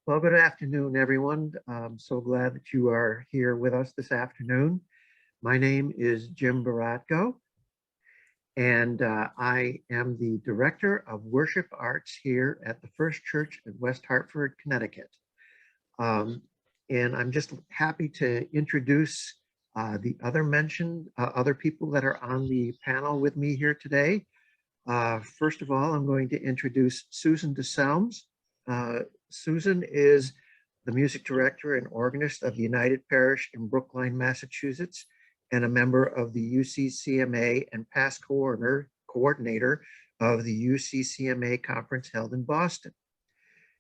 Well, good afternoon, everyone. I'm so glad that you are here with us this afternoon. My name is Jim Baratko, and I am the Director of Worship Arts here at the First Church in West Hartford, Connecticut. Um, and I'm just happy to introduce the other people that are on the panel with me here today. First of all, I'm going to introduce Susan DeSelms. Susan is the music director and organist of the United Parish in Brookline, Massachusetts, and a member of the UCCMA and past coordinator of the UCCMA conference held in Boston.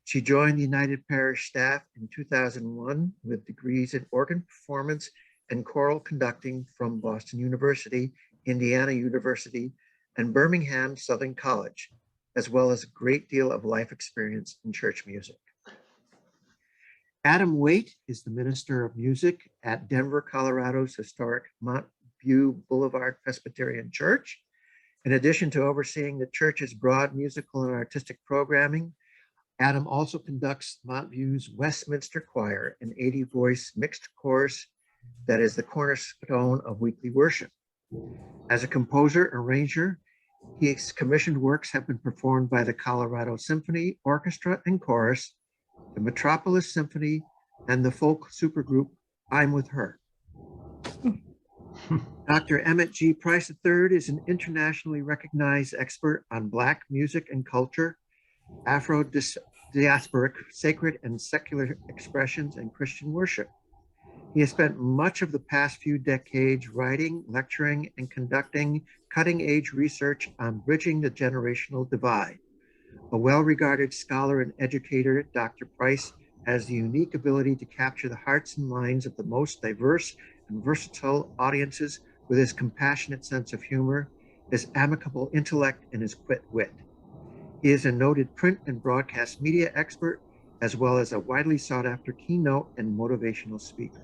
She joined the United Parish staff in 2001 with degrees in organ performance and choral conducting from Boston University, Indiana University, and Birmingham Southern College, as well as a great deal of life experience in church music. Adam Waite is the Minister of Music at Denver, Colorado's historic Montview Boulevard Presbyterian Church. In addition to overseeing the church's broad musical and artistic programming, Adam also conducts Montview's Westminster Choir, an 80-voice mixed chorus that is the cornerstone of weekly worship. As a composer, arranger, his commissioned works have been performed by the Colorado Symphony Orchestra and Chorus, the Metropolis Symphony, and the folk supergroup I'm With Her. Dr. Emmett G. Price III is an internationally recognized expert on Black music and culture, Afro-diasporic, sacred and secular expressions, and Christian worship. He has spent much of the past few decades writing, lecturing, and conducting cutting-edge research on bridging the generational divide. A well-regarded scholar and educator, Dr. Price has the unique ability to capture the hearts and minds of the most diverse and versatile audiences with his compassionate sense of humor, his amicable intellect, and his quick wit. He is a noted print and broadcast media expert, as well as a widely sought-after keynote and motivational speaker.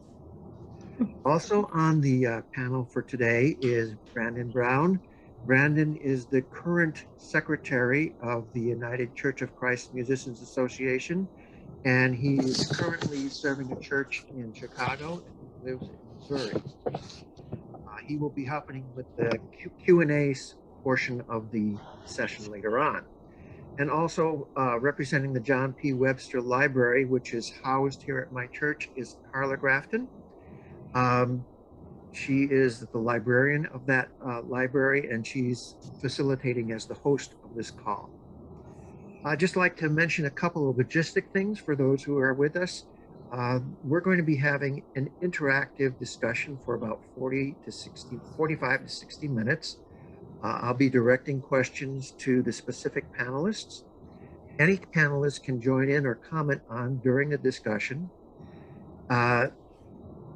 Also on the panel for today is Brandon Brown. Brandon is the current secretary of the United Church of Christ Musicians Association, and he is currently serving a church in Chicago and lives in Missouri. He will be helping with the Q&A portion of the session later on. And also representing the John P. Webster Library, which is housed here at my church, is Carla Grafton. She is the librarian of that library, and she's facilitating as the host of this call. I'd just like to mention a couple of logistic things for those who are with us. We're going to be having an interactive discussion for about 45 to 60 minutes. I'll be directing questions to the specific panelists. Any panelist can join in or comment on during the discussion.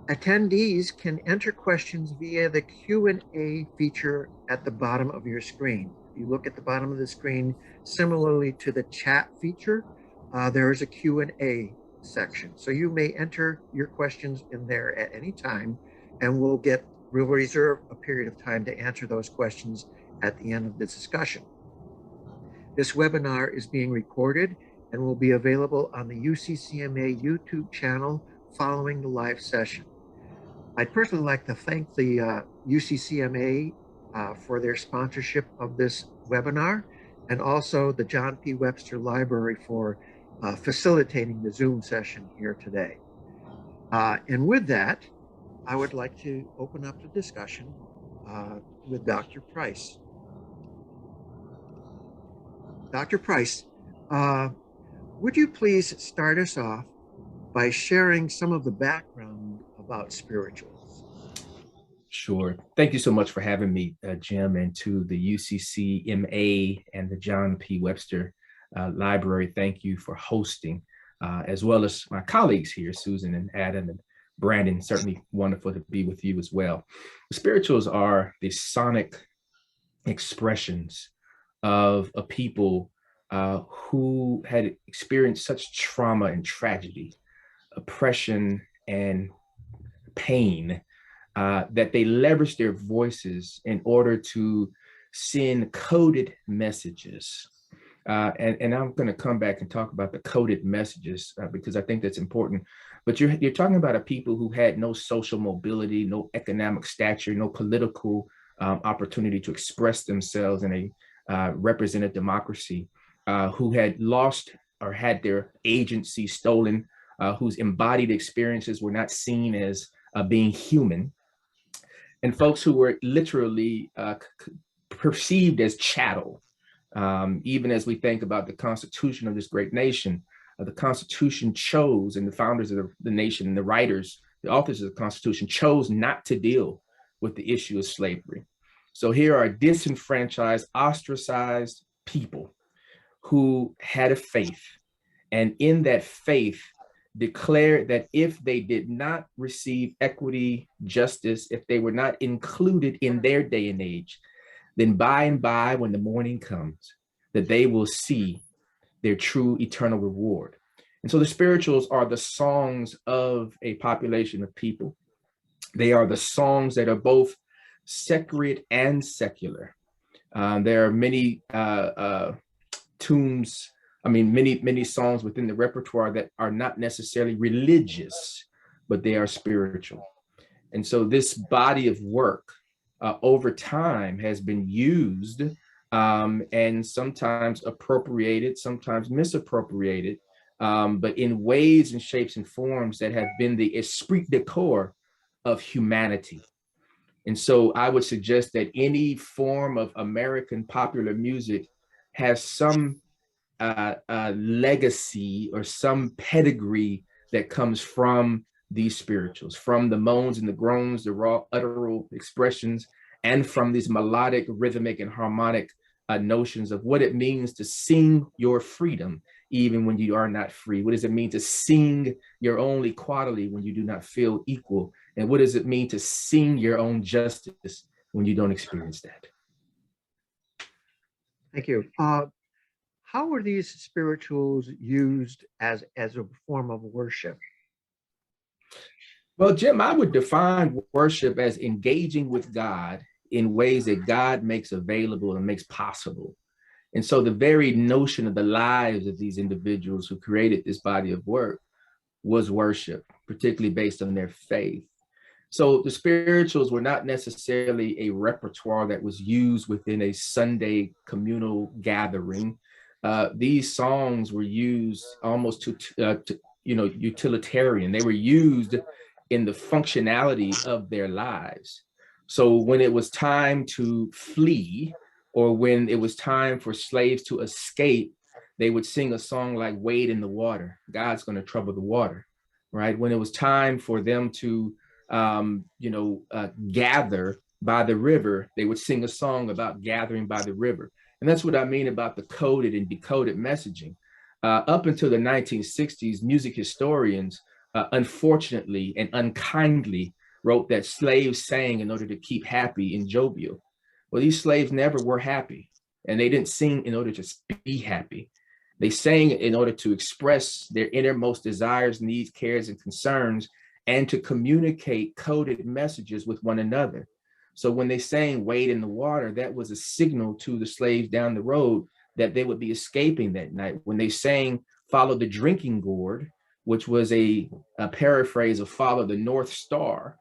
Attendees can enter questions via the Q&A feature at the bottom of your screen. If you look at the bottom of the screen, similarly to the chat feature, there is a Q&A section. So you may enter your questions in there at any time, and we'll reserve a period of time to answer those questions at the end of the discussion. This webinar is being recorded and will be available on the UCCMA YouTube channel following the live session. I'd personally like to thank the UCCMA for their sponsorship of this webinar, and also the John P. Webster Library for facilitating the Zoom session here today. And with that, I would like to open up the discussion with Dr. Price. Dr. Price, would you please start us off by sharing some of the background about spirituals? Sure. Thank you so much for having me, Jim, and to the UCCMA and the John P. Webster Library. Thank you for hosting, as well as my colleagues here, Susan and Adam and Brandon. Certainly wonderful to be with you as well. The spirituals are the sonic expressions of a people who had experienced such trauma and tragedy, oppression and pain, that they leveraged their voices in order to send coded messages And I'm going to come back and talk about the coded messages because I think that's important. But you're talking about a people who had no social mobility, no economic stature, no political opportunity to express themselves in a represented democracy, who had lost or had their agency stolen, whose embodied experiences were not seen as being human, and folks who were literally perceived as chattel. Even as we think about the Constitution of this great nation, the Constitution chose, and the founders of the nation and the writers, the authors of the Constitution chose not to deal with the issue of slavery. So here are disenfranchised, ostracized people who had a faith, and in that faith declared that if they did not receive equity, justice, if they were not included in their day and age, then by and by, when the morning comes, that they will see their true eternal reward. And so the spirituals are the songs of a population of people. They are the songs that are both sacred and secular. There are many tunes, many songs within the repertoire that are not necessarily religious, but they are spiritual. And so this body of work over time has been used and sometimes appropriated, sometimes misappropriated, but in ways and shapes and forms that have been the esprit de corps of humanity. And so I would suggest that any form of American popular music has some legacy or some pedigree that comes from these spirituals, from the moans and the groans, the raw utteral expressions, and from these melodic, rhythmic, and harmonic notions of what it means to sing your freedom, even when you are not free. What does it mean to sing your own equality when you do not feel equal? And what does it mean to sing your own justice when you don't experience that? Thank you. How were these spirituals used as a form of worship? Well, Jim, I would define worship as engaging with God in ways that God makes available and makes possible. And so the very notion of the lives of these individuals who created this body of work was worship, particularly based on their faith. So the spirituals were not necessarily a repertoire that was used within a Sunday communal gathering. These songs were used almost to utilitarian. They were used in the functionality of their lives. So when it was time to flee, or when it was time for slaves to escape, they would sing a song like "Wade in the Water." God's going to trouble the water, right? When it was time for them to, gather by the river, they would sing a song about gathering by the river. And that's what I mean about the coded and decoded messaging. Up until the 1960s, music historians, unfortunately and unkindly, wrote that slaves sang in order to keep happy and jovial. Well, these slaves never were happy, and they didn't sing in order to be happy. They sang in order to express their innermost desires, needs, cares, and concerns, and to communicate coded messages with one another. So when they sang "Wade in the Water," that was a signal to the slaves down the road that they would be escaping that night. When they sang "Follow the Drinking Gourd," which was a paraphrase of "Follow the North Star,"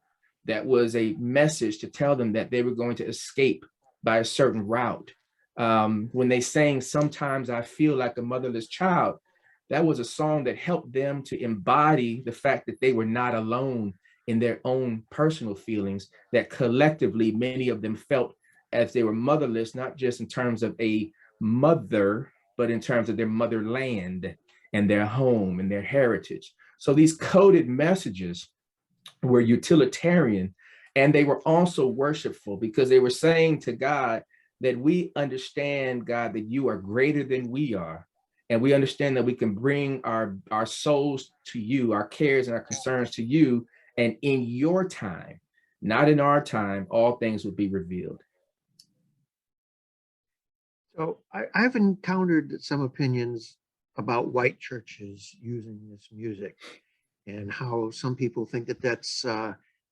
that was a message to tell them that they were going to escape by a certain route. When they sang "Sometimes I Feel Like a Motherless Child," that was a song that helped them to embody the fact that they were not alone in their own personal feelings, that collectively many of them felt as they were motherless, not just in terms of a mother, but in terms of their motherland and their home and their heritage. So these coded messages were utilitarian, and they were also worshipful, because they were saying to God that we understand, God, that you are greater than we are. And we understand that we can bring our souls to you, our cares and our concerns to you. And in your time, not in our time, all things will be revealed. So I've encountered some opinions about white churches using this music, and how some people think that that's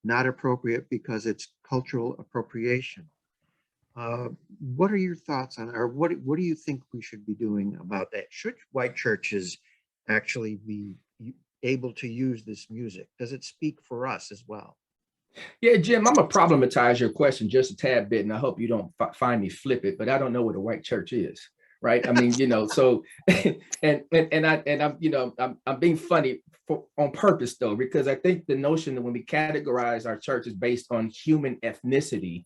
not appropriate because it's cultural appropriation. Uh, what are your thoughts on, or what do you think we should be doing about that? Should white churches actually be able to use this music? Does it speak for us as well? Yeah, Jim, I'm gonna problematize your question just a tad bit, and I hope you don't find me flip it. But I don't know what a white church is, right? I mean, so I'm being funny on purpose though, because I think the notion that when we categorize our churches based on human ethnicity,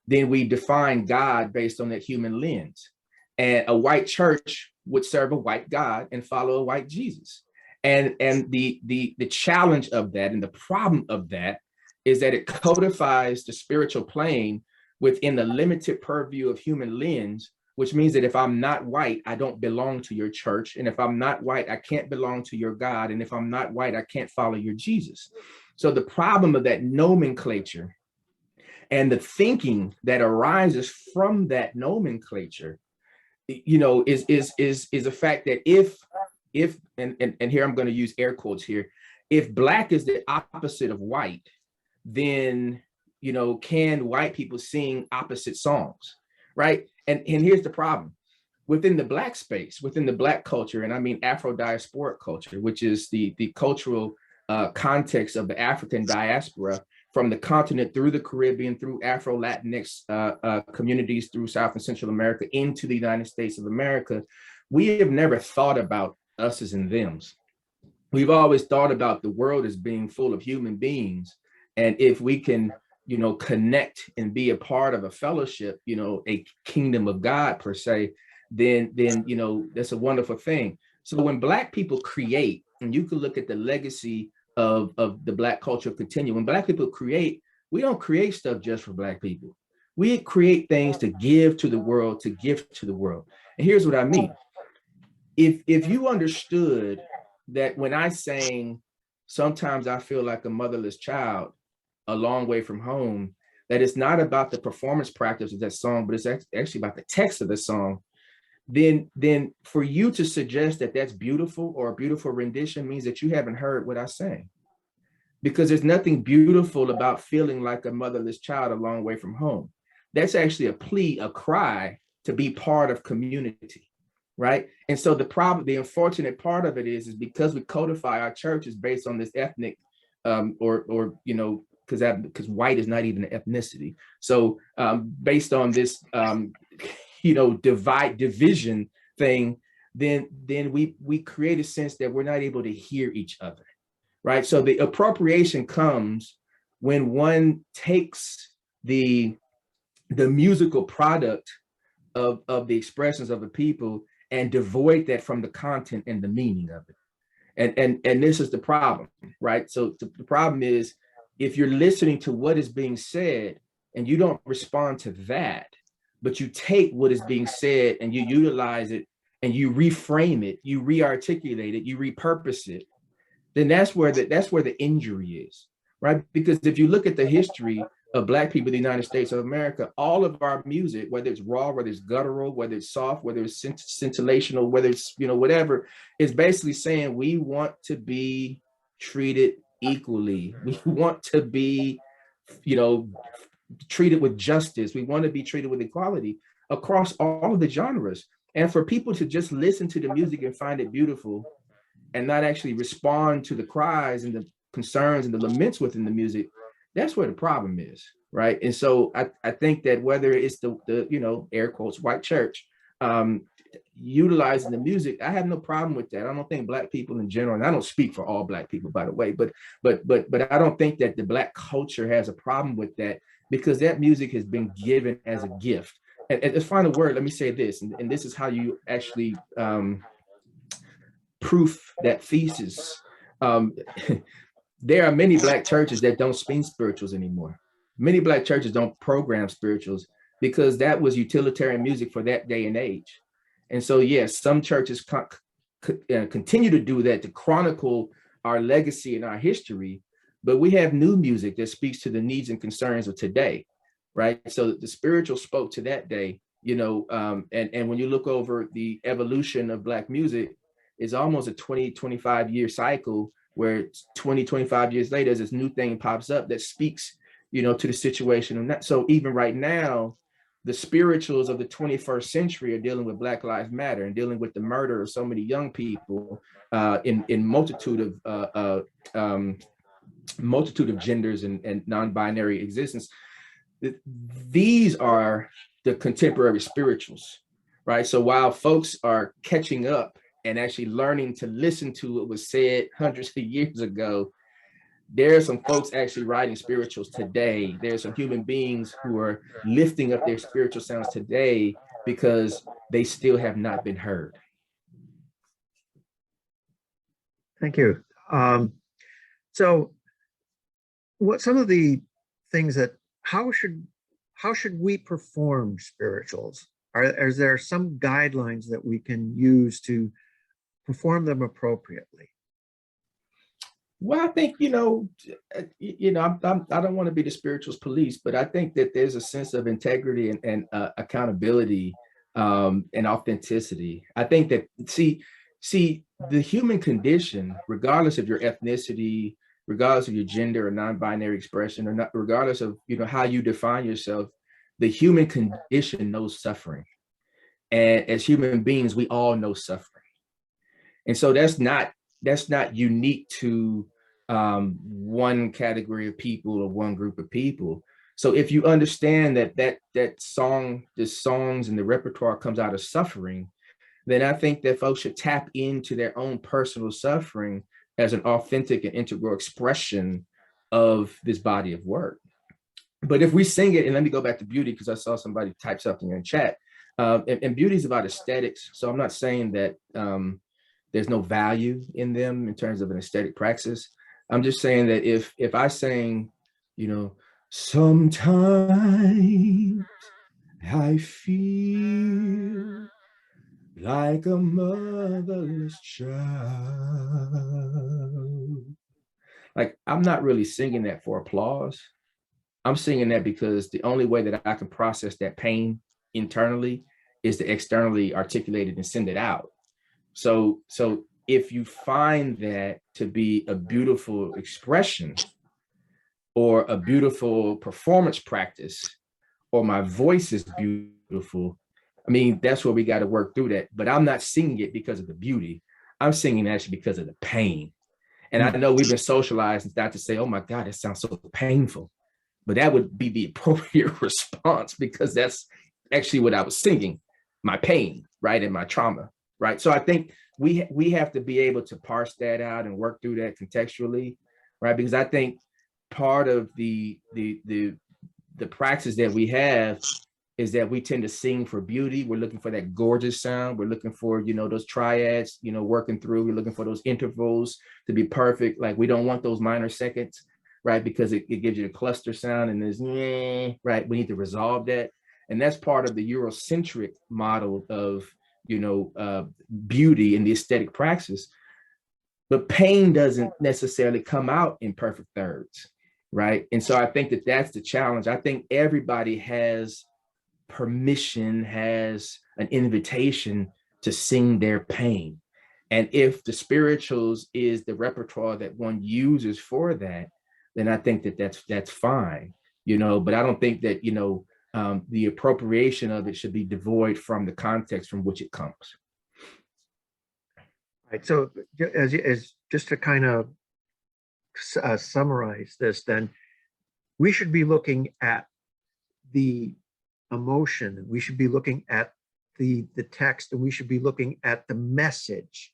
then we define God based on that human lens. And a white church would serve a white God and follow a white Jesus. And the challenge of that and the problem of that is that it codifies the spiritual plane within the limited purview of human lens, which means that if I'm not white, I don't belong to your church. And if I'm not white, I can't belong to your God. And if I'm not white, I can't follow your Jesus. So the problem of that nomenclature and the thinking that arises from that nomenclature, is the fact that if and here I'm going to use air quotes here, if black is the opposite of white, then can white people sing opposite songs, right? And here's the problem. Within the black space, within the black culture, and I mean Afro-diasporic culture, which is the cultural context of the African diaspora from the continent through the Caribbean, through Afro-Latinx communities, through South and Central America into the United States of America, we have never thought about us as in thems. We've always thought about the world as being full of human beings. And if we can, connect and be a part of a fellowship, a kingdom of God per se, then that's a wonderful thing. So when Black people create, and you can look at the legacy of the Black cultural continuum, when Black people create, we don't create stuff just for Black people. We create things to give to the world, to give to the world. And here's what I mean. If you understood that when I sang, sometimes I feel like a motherless child, a long way from home, that it's not about the performance practice of that song, but it's actually about the text of the song, then for you to suggest that that's beautiful or a beautiful rendition means that you haven't heard what I sang. Because there's nothing beautiful about feeling like a motherless child a long way from home. That's actually a plea, a cry to be part of community, right? And so the unfortunate part of it is because we codify our churches based on this ethnic, because white is not even an ethnicity. So based on this, division thing, then we create a sense that we're not able to hear each other, right? So the appropriation comes when one takes the musical product of the expressions of the people and devoid that from the content and the meaning of it. And this is the problem, right? So the problem is, if you're listening to what is being said and you don't respond to that, but you take what is being said and you utilize it and you reframe it, you re-articulate it, you repurpose it, then that's where the injury is, right? Because if you look at the history of Black people in the United States of America, all of our music, whether it's raw, whether it's guttural, whether it's soft, whether it's scintillational, whether it's, whatever, is basically saying we want to be treated equally. We want to be, treated with justice. We want to be treated with equality across all of the genres. And for people to just listen to the music and find it beautiful and not actually respond to the cries and the concerns and the laments within the music, that's where the problem is, right? And so I think that whether it's the air quotes white church utilizing the music, I have no problem with that. I don't think Black people in general, and I don't speak for all Black people, by the way, but I don't think that the Black culture has a problem with that, because that music has been given as a gift. And let's find a word. Let me say this, and this is how you actually proof that thesis. There are many Black churches that don't spin spirituals anymore. Many Black churches don't program spirituals because that was utilitarian music for that day and age. And so, yes, some churches continue to do that to chronicle our legacy and our history, but we have new music that speaks to the needs and concerns of today, right? So the spiritual spoke to that day, and when you look over the evolution of Black music, it's almost a 25 year cycle where 25 years later, this new thing pops up that speaks, to the situation. And that, so even right now, the spirituals of the 21st century are dealing with Black Lives Matter and dealing with the murder of so many young people in multitude of genders and non-binary existence. These are the contemporary spirituals, right? So while folks are catching up and actually learning to listen to what was said hundreds of years ago, there are some folks actually writing spirituals today. There's some human beings who are lifting up their spiritual sounds today because they still have not been heard. Thank you. So what some of the things that, how should we perform spirituals? Is there some guidelines that we can use to perform them appropriately? Well, I think, I don't want to be the spirituals police, but I think that there's a sense of integrity and accountability and authenticity. I think that, see, the human condition, regardless of your ethnicity, regardless of your gender or non-binary expression, or not, regardless of, how you define yourself, the human condition knows suffering. And as human beings, we all know suffering. And so that's not unique to one category of people or one group of people. So if you understand that the songs and the repertoire comes out of suffering, then I think that folks should tap into their own personal suffering as an authentic and integral expression of this body of work. But if we sing it, and let me go back to beauty, because I saw somebody type something in chat, and beauty is about aesthetics. So I'm not saying that there's no value in them in terms of an aesthetic praxis. I'm just saying that if I sang, sometimes I feel like a motherless child. Like, I'm not really singing that for applause. I'm singing that because the only way that I can process that pain internally is to externally articulate it and send it out. So if you find that to be a beautiful expression or a beautiful performance practice, or my voice is beautiful, I mean, that's where we got to work through that. But I'm not singing it because of the beauty. I'm singing actually because of the pain. And I know we've been socialized not to say, oh my God, it sounds so painful. But that would be the appropriate response, because that's actually what I was singing, my pain, right? And my trauma, right? So I think we have to be able to parse that out and work through that contextually, right? Because I think part of the practice that we have is that we tend to sing for beauty. We're looking for that gorgeous sound. We're looking for, those triads, working through. We're looking for those intervals to be perfect. Like, we don't want those minor seconds, right? Because it gives you a cluster sound and there's, right? We need to resolve that. And that's part of the Eurocentric model of, beauty in the aesthetic praxis. But pain doesn't necessarily come out in perfect thirds, right? And so I think that that's the challenge. I think everybody has permission, has an invitation to sing their pain. And if the spirituals is the repertoire that one uses for that, then I think that that's fine, but I don't think that, the appropriation of it should be devoid from the context from which it comes. Right. So as just to kind of summarize this, then we should be looking at the emotion, we should be looking at the text, and we should be looking at the message.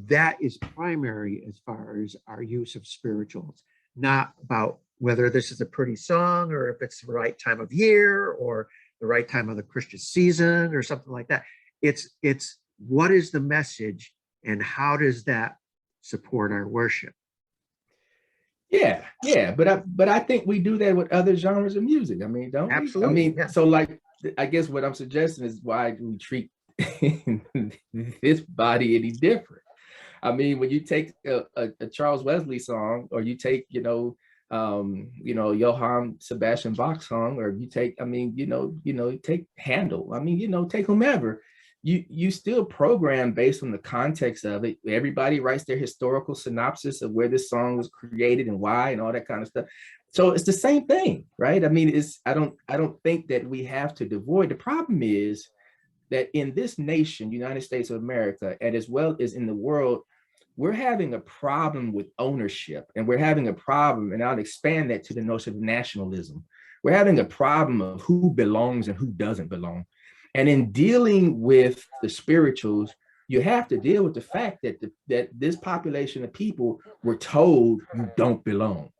That is primary as far as our use of spirituals, not about whether this is a pretty song or if it's the right time of year or the right time of the Christian season or something like that. It's what is the message and how does that support our worship? Yeah, but I think we do that with other genres of music. I mean, don't Absolutely, we? I mean, yeah. So like, I guess what I'm suggesting is, why do we treat this body any different? I mean, when you take a Charles Wesley song, or you take, Johann Sebastian Bach song, or you take, take Handel, take whomever, you still program based on the context of it. Everybody writes their historical synopsis of where this song was created and why and all that kind of stuff. So it's the same thing, right? I mean, I don't think that we have to devoid. The problem is that in this nation, United States of America, and as well as in the world, we're having a problem with ownership, and we're having a problem, and I'll expand that to the notion of nationalism. We're having a problem of who belongs and who doesn't belong. And in dealing with the spirituals, you have to deal with the fact that that this population of people were told you don't belong.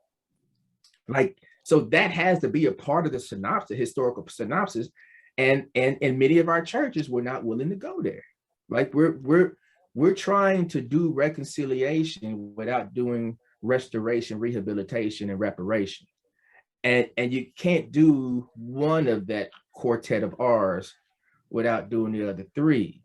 Like, so that has to be a part of the synopsis, historical synopsis. And many of our churches were not willing to go there. Like we're trying to do reconciliation without doing restoration, rehabilitation, and reparation. And you can't do one of that quartet of R's without doing the other three.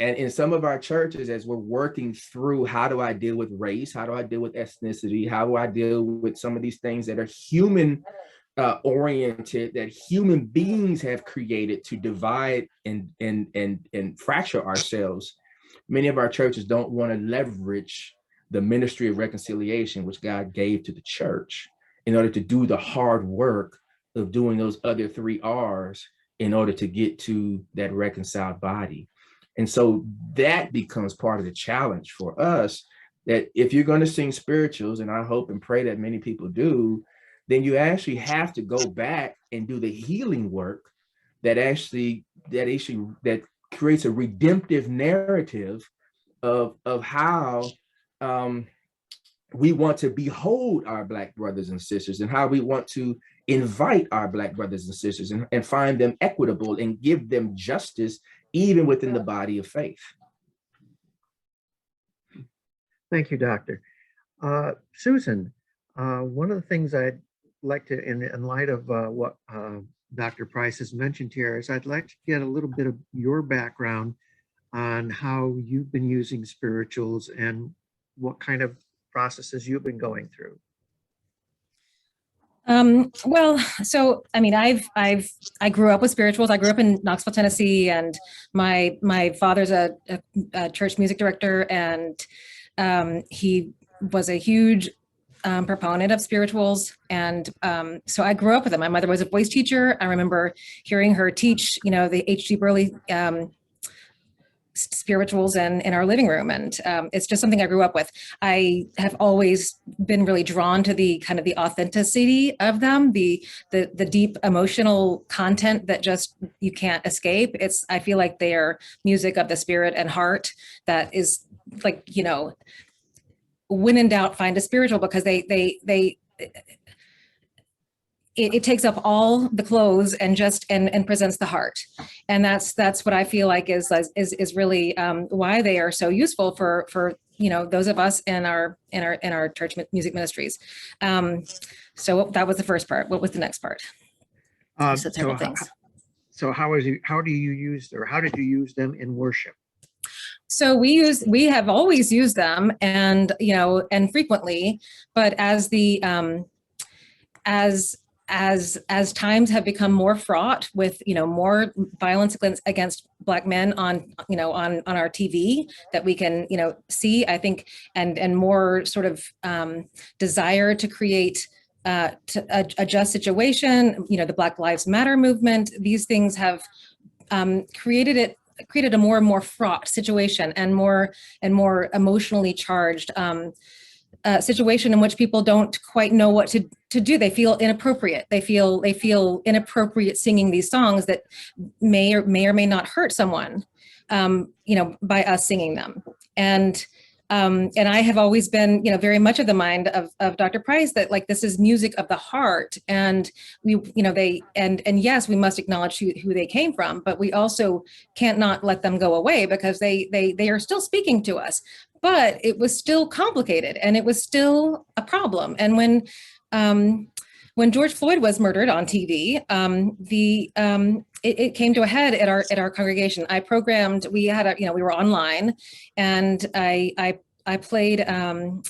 And in some of our churches, as we're working through how do I deal with race, how do I deal with ethnicity, how do I deal with some of these things that are human oriented, that human beings have created to divide and fracture ourselves, many of our churches don't want to leverage the ministry of reconciliation, which God gave to the church, in order to do the hard work of doing those other three R's in order to get to that reconciled body. And so that becomes part of the challenge for us, that if you're going to sing spirituals, and I hope and pray that many people do, then you actually have to go back and do the healing work that creates a redemptive narrative of how we want to behold our Black brothers and sisters, and how we want to invite our Black brothers and sisters and find them equitable and give them justice, even within the body of faith. Thank you, Doctor. Susan, one of the things I'd like to, in light of what Dr. Price has mentioned here, is I'd like to get a little bit of your background on how you've been using spirituals and what kind of processes you've been going through. Well, so, I mean, I grew up with spirituals. I grew up in Knoxville, Tennessee, and my father's a church music director, and he was a huge proponent of spirituals. And so I grew up with them. My mother was a voice teacher. I remember hearing her teach, you know, the H.G. Burley spirituals in our living room. And it's just something I grew up with. I have always been really drawn to the kind of the authenticity of them, the deep emotional content that just you can't escape. I feel like they are music of the spirit and heart that is like, you know, when in doubt, find a spiritual, because it takes up all the clothes and just and presents the heart. And that's what I feel like is really why they are so useful for you know, those of us in our church music ministries. So that was the first part. What was the next part? Several things. So how did you use them in worship? So we have always used them, and you know, and frequently, but as the as times have become more fraught with, you know, more violence against Black men on, you know, on our TV that we can, you know, see, I think, and more sort of desire to create to a just situation, you know, the Black Lives Matter movement, these things have created a more and more fraught situation, and more emotionally charged situation in which people don't quite know what to do. They feel inappropriate. They feel inappropriate singing these songs that may or may not hurt someone, you know, by us singing them. And I have always been, you know, very much of the mind of Dr. Price, that like, this is music of the heart, and we, you know, and yes, we must acknowledge who they came from, but we also can't not let them go away, because they are still speaking to us. But it was still complicated, and it was still a problem. And when George Floyd was murdered on TV, it came to a head at our congregation. I programmed. We were online, and I played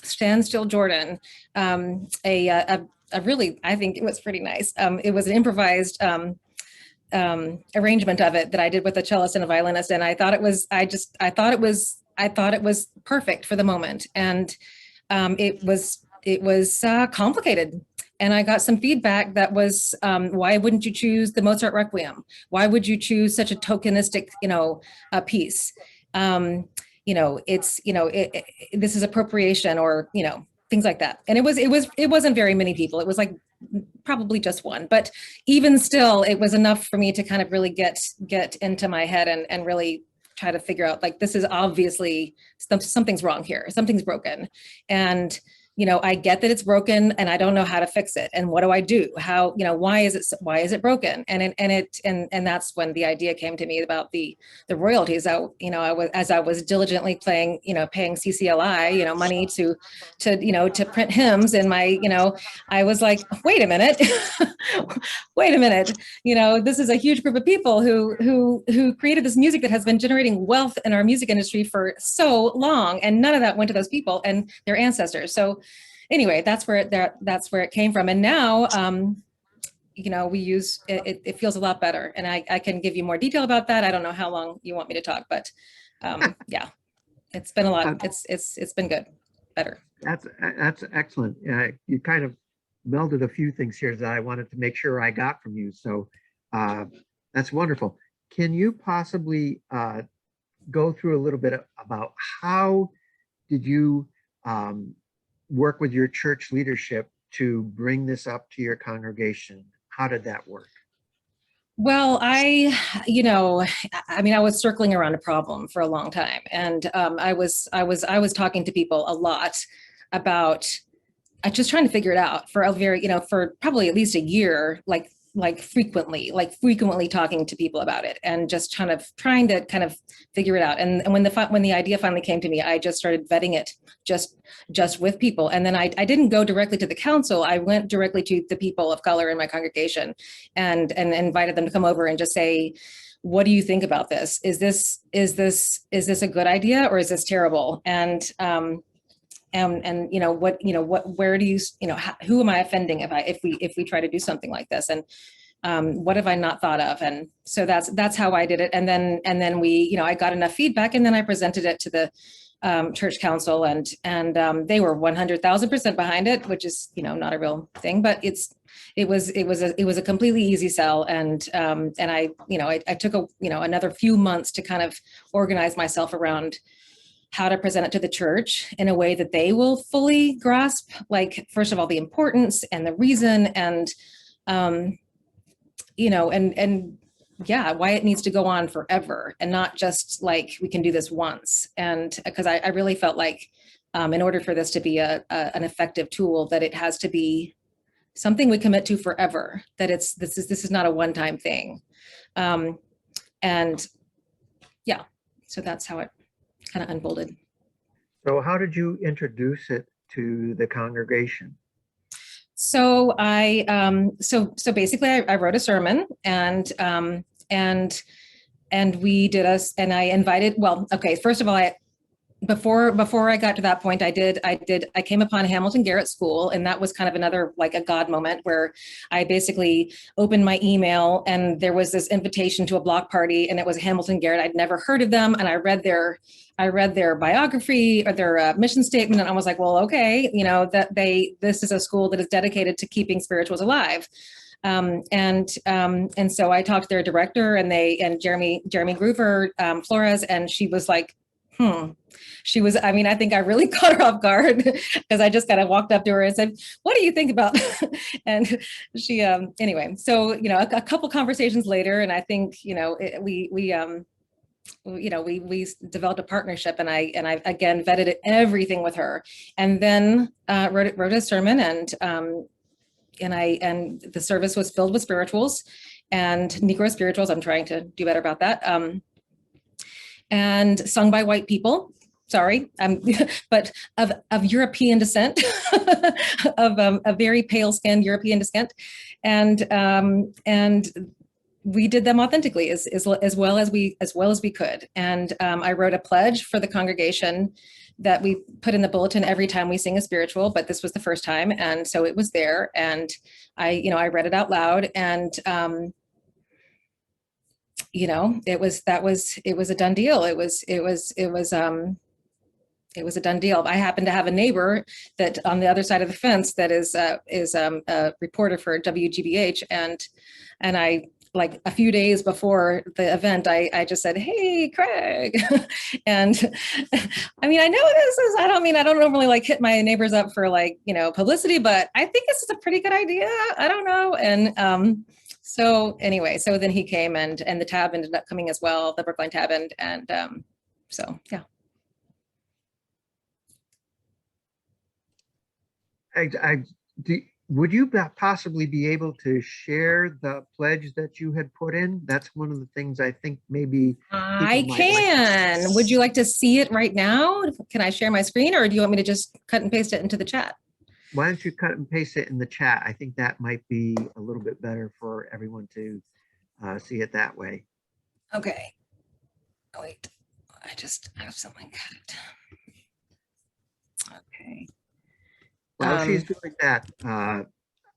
"Stand Still, Jordan," a really, I think it was pretty nice. It was an improvised arrangement of it that I did with a cellist and a violinist, and I thought it was perfect for the moment. And it was complicated. And I got some feedback that was, why wouldn't you choose the Mozart Requiem? Why would you choose such a tokenistic, piece? This is appropriation, or, things like that. And it wasn't very many people. It was like probably just one, but even still, it was enough for me to kind of really get into my head and really try to figure out, like, this is obviously something's wrong here. Something's broken. And I get that it's broken and I don't know how to fix it. And what do I do? How, why is it broken? And that's when the idea came to me about the royalties. As I was diligently paying CCLI, money to print hymns in my, I was like, wait a minute, this is a huge group of people who created this music that has been generating wealth in our music industry for so long. And none of that went to those people and their ancestors. So anyway, that's where it came from. And now, we use it. It feels a lot better, and I can give you more detail about that. I don't know how long you want me to talk, but yeah, it's been a lot. It's been good, better. That's excellent. You kind of melded a few things here that I wanted to make sure I got from you. So that's wonderful. Can you possibly go through a little bit about how did you work with your church leadership to bring this up to your congregation? How did that work? Well, I was circling around a problem for a long time, and I was talking to people a lot about just trying to figure it out for for probably at least a year, like frequently talking to people about it, and just trying to kind of figure it out. And when the idea finally came to me, I just started vetting it just with people. And then I didn't go directly to the council. I went directly to the people of color in my congregation and invited them to come over and just say, what do you think about this? Is this a good idea, or is this terrible? And where do you, who am I offending if we try to do something like this? And what have I not thought of? And so that's how I did it. And then we, I got enough feedback, and then I presented it to the church council, and they were 100,000% behind it, which is, not a real thing, but it was a completely easy sell. And I took another few months to kind of organize myself around how to present it to the church in a way that they will fully grasp, like, first of all, the importance and the reason, and why it needs to go on forever, and not just like we can do this once. And because I really felt like in order for this to be an effective tool, that it has to be something we commit to forever, that this is not a one-time thing. So that's how it kind of unfolded. So how did you introduce it to the congregation? So basically I wrote a sermon, and we did and I invited, first of all, before I got to that point, I came upon Hamilton Garrett School, and that was kind of another, like, a God moment, where I basically opened my email and there was this invitation to a block party, and it was Hamilton Garrett. I'd never heard of them, and I read their biography or their mission statement, and I was like, well, okay, this is a school that is dedicated to keeping spirituals alive. And so I talked to their director, and Jeremy Groover Flores, and she was like, She was, I think I really caught her off guard, because I just kind of walked up to her and said, what do you think about? And she, anyway, so, a couple conversations later, and I think, we developed a partnership, and I again vetted everything with her, and then wrote a sermon, and the service was filled with spirituals and Negro spirituals. I'm trying to do better about that. And sung by white people. Sorry, but of European descent, of a very pale-skinned European descent, and we did them authentically as well as we could. And I wrote a pledge for the congregation that we put in the bulletin every time we sing a spiritual, but this was the first time, and so it was there. And I read it out loud, and it was a done deal. It was it was a done deal. I happen to have a neighbor that on the other side of the fence that is a reporter for WGBH, and I, like a few days before the event, I just said, "Hey, Craig," and I mean, I know this is, I don't normally like hit my neighbors up for like, publicity, but I think this is a pretty good idea. I don't know. And so anyway, so then he came, and the tab ended up coming as well, the Brookline tab, and so yeah. Would you possibly be able to share the pledge that you had put in? That's one of the things I think maybe I can. Like. Would you like to see it right now? Can I share my screen, or do you want me to just cut and paste it into the chat? Why don't you cut and paste it in the chat? I think that might be a little bit better for everyone to see it that way. Okay. Oh, wait, I just have something cut. Okay. While she's doing that,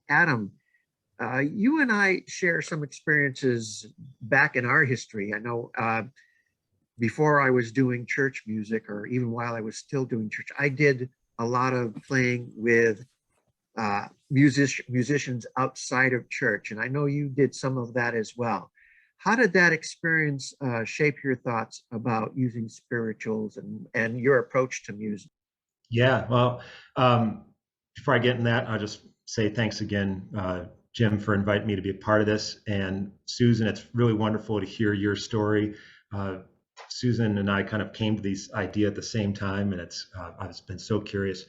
Adam, you and I share some experiences back in our history. I know before I was doing church music, or even while I was still doing church, I did a lot of playing with musicians outside of church. And I know you did some of that as well. How did that experience shape your thoughts about using spirituals and your approach to music? Yeah, well, before I get in that, I'll just say thanks again, Jim, for inviting me to be a part of this. And Susan, it's really wonderful to hear your story. Susan and I kind of came to this idea at the same time, and I've been so curious.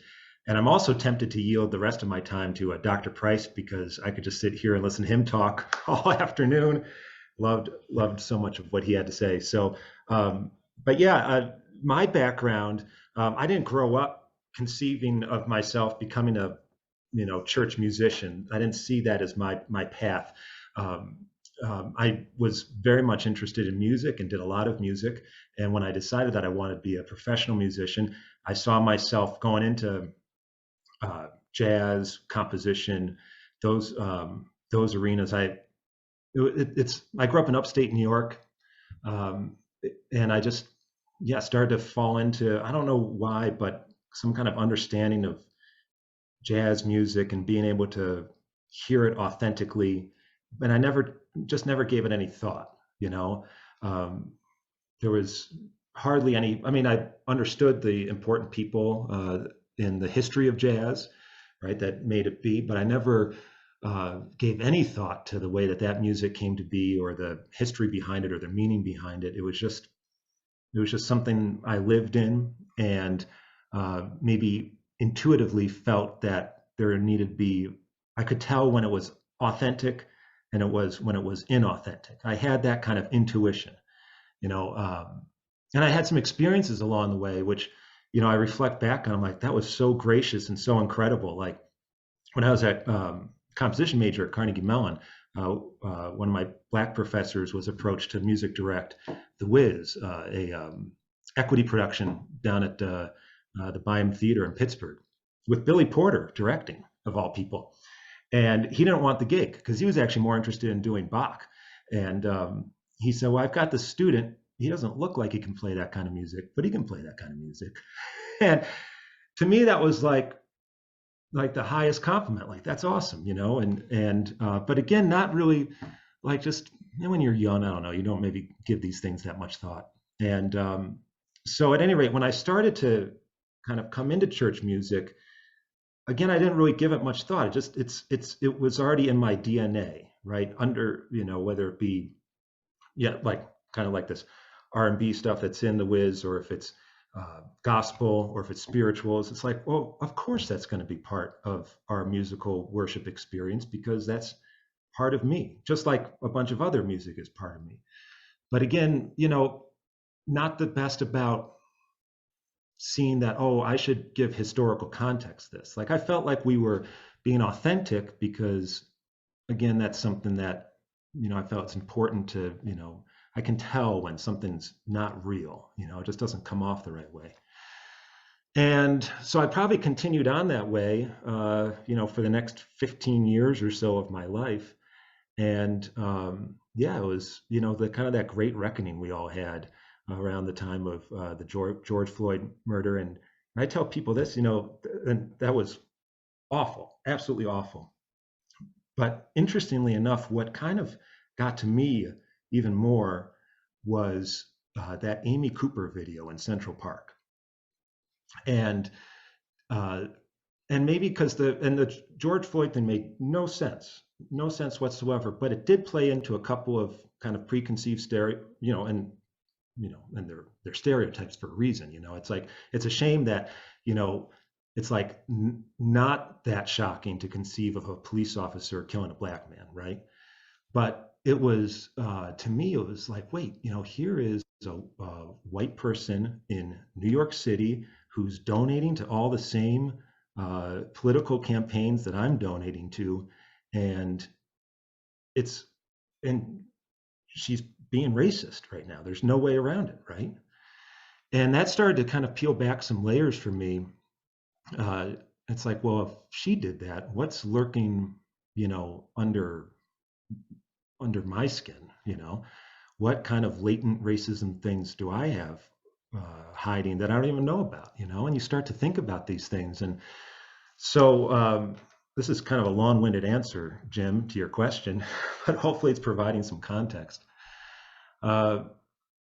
And I'm also tempted to yield the rest of my time to Dr. Price, because I could just sit here and listen to him talk all afternoon. Loved so much of what he had to say. So, but yeah, my background, I didn't grow up conceiving of myself becoming a church musician. I didn't see that as my path. I was very much interested in music and did a lot of music. And when I decided that I wanted to be a professional musician, I saw myself going into jazz, composition, those arenas. I grew up in upstate New York, and I just started to fall into, I don't know why, but some kind of understanding of jazz music and being able to hear it authentically. And I never gave it any thought, there was hardly any, I understood the important people in the history of jazz, right, that made it be, but I never gave any thought to the way that music came to be, or the history behind it, or the meaning behind it. It was just something I lived in, and maybe intuitively felt that there needed to be, I could tell when it was authentic and when it was inauthentic. I had that kind of intuition, and I had some experiences along the way, which, I reflect back on, I'm like, that was so gracious and so incredible. Like when I was at composition major at Carnegie Mellon, one of my Black professors was approached to music direct The Wiz, a equity production down at the Byam Theater in Pittsburgh, with Billy Porter directing, of all people. And he didn't want the gig because he was actually more interested in doing Bach. And he said, well, I've got this student. He doesn't look like he can play that kind of music, but he can play that kind of music. And to me, that was like the highest compliment. Like, that's awesome, but again, not really, like, just when you're young, I don't know, you don't maybe give these things that much thought. And so at any rate, when I started to kind of come into church music, again, I didn't really give it much thought. It was already in my DNA, right? Under, whether it be, like kind of like this R&B stuff that's in The Wiz, or if it's gospel, or if it's spirituals, it's like, well, of course that's going to be part of our musical worship experience, because that's part of me, just like a bunch of other music is part of me. But again, not the best about seeing that, oh, I should give historical context this. Like, I felt like we were being authentic because, again, that's something that, I felt it's important to, I can tell when something's not real, it just doesn't come off the right way. And so I probably continued on that way, for the next 15 years or so of my life. And it was, the kind of that great reckoning we all had around the time of the George Floyd murder. And I tell people this, and that was awful, absolutely awful. But interestingly enough, what kind of got to me even more was that Amy Cooper video in Central Park. And maybe because the George Floyd thing made no sense whatsoever, but it did play into a couple of kind of preconceived and they're stereotypes for a reason. It's like, it's a shame that, it's like not that shocking to conceive of a police officer killing a black man, right? But it was, to me, it was like, wait, here is a white person in New York City who's donating to all the same political campaigns that I'm donating to, and she's being racist right now. There's no way around it, right? And that started to kind of peel back some layers for me. It's like, well, if she did that, what's lurking, under my skin? What kind of latent racism things do I have hiding that I don't even know about? And you start to think about these things. And so this is kind of a long-winded answer, Jim, to your question, but hopefully it's providing some context.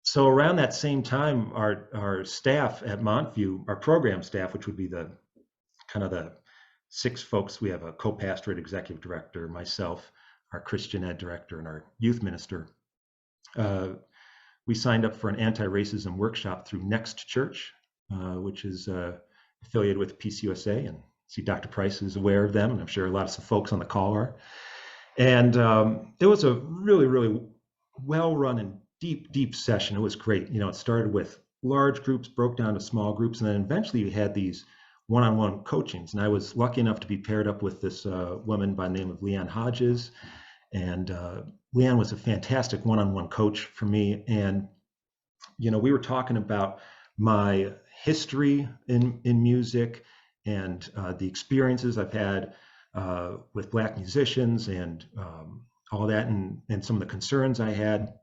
So around that same time, our staff at Montview, our program staff, which would be the 6 folks, we have a co-pastorate executive director, myself, our Christian ed director, and our youth minister. We signed up for an anti-racism workshop through Next Church, which is affiliated with PCUSA, and see Dr. Price is aware of them, and I'm sure a lot of some folks on the call are. And it was a really, really well-run and deep session. It was great. It started with large groups, broke down to small groups, and then eventually we had these one-on-one coachings. And I was lucky enough to be paired up with this woman by the name of Leanne Hodges. And Leanne was a fantastic one-on-one coach for me. And, we were talking about my history in music and the experiences I've had with Black musicians and all that, and some of the concerns I had,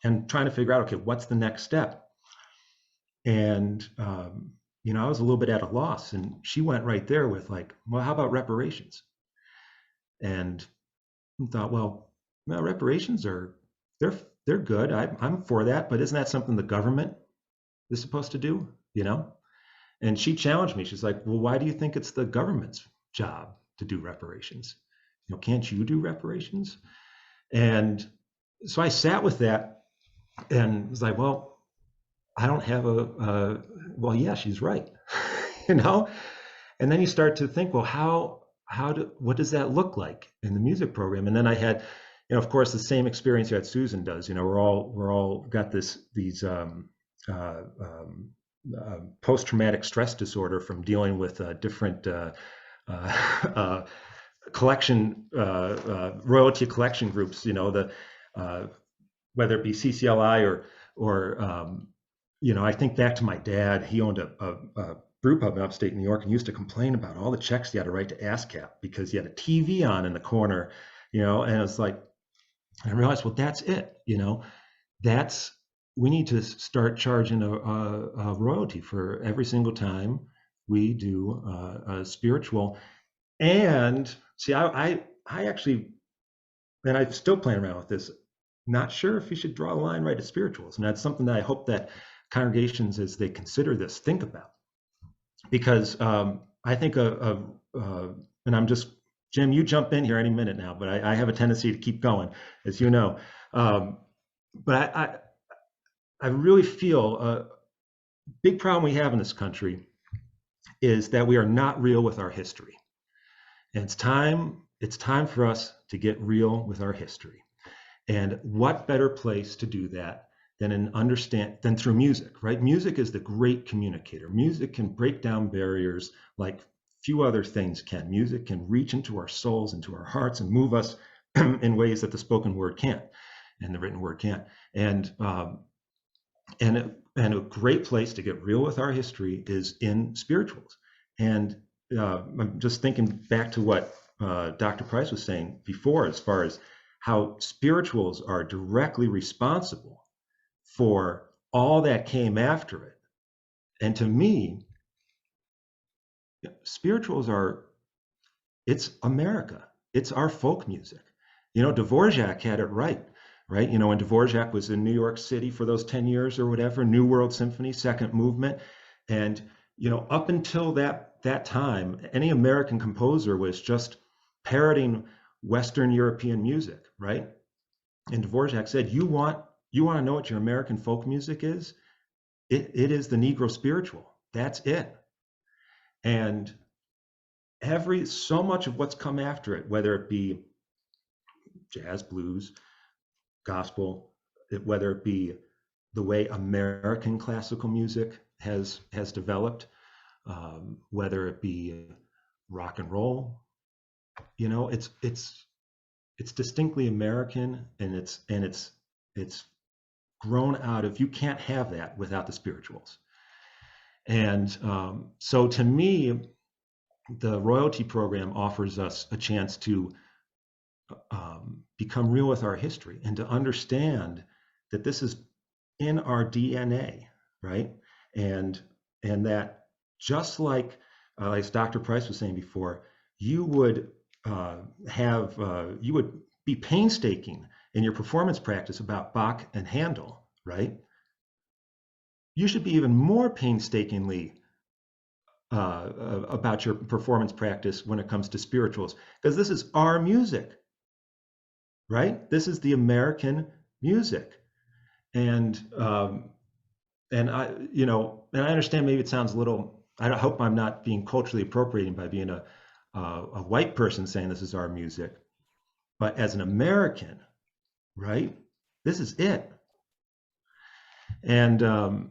and trying to figure out, okay, what's the next step? And, I was a little bit at a loss, and she went right there with like, well, how about reparations? And I thought, well, reparations they're good. I'm for that, but isn't that something the government is supposed to do? And she challenged me. She's like, well, why do you think it's the government's job to do reparations? Can't you do reparations? And so I sat with that and was like, well, I don't have well, yeah, she's right. And then you start to think, well, what does that look like in the music program? And then I had, of course, the same experience that Susan does. We're all got these post-traumatic stress disorder from dealing with different collection, royalty collection groups, whether it be CCLI or I think back to my dad. He owned a brew pub in upstate New York and used to complain about all the checks he had to write to ASCAP because he had a TV on in the corner, and it's like, I realized, well, that's it, we need to start charging a royalty for every single time we do a spiritual. And see, I actually, and I'm still playing around with this, not sure if you should draw a line right at spirituals. And that's something that I hope that congregations, as they consider this, think about. Because I think and I'm just, Jim, you jump in here any minute now, but I have a tendency to keep going, as you know. But I really feel a big problem we have in this country is that we are not real with our history. And it's time for us to get real with our history. And what better place to do that than through music, right? Music is the great communicator. Music can break down barriers like few other things can. Music can reach into our souls, into our hearts, and move us in ways that the spoken word can't, and the written word can't. And a great place to get real with our history is in spirituals. And I'm just thinking back to what Dr. Price was saying before, as far as how spirituals are directly responsible for all that came after it. And to me, spirituals it's America. It's our folk music. Dvorak had it right? When Dvorak was in New York City for those 10 years or whatever, New World Symphony, second movement. And, up until that time, any American composer was just parroting Western European music, right? And Dvorak said, you want to know what your American folk music is? It is the Negro spiritual. That's it. And so much of what's come after it, whether it be jazz, blues, gospel, whether it be the way American classical music has developed, whether it be rock and roll, it's distinctly American, and it's grown out of, you can't have that without the spirituals. And so to me, the royalty program offers us a chance to become real with our history and to understand that this is in our DNA, right? And that just like as Dr. Price was saying before, you would you would be painstaking in your performance practice about Bach and Handel, right? You should be even more painstakingly about your performance practice when it comes to spirituals, because this is our music, right? This is the American music. And I understand maybe it sounds a little, I hope I'm not being culturally appropriating by being a white person saying this is our music, but as an American, right? This is it. And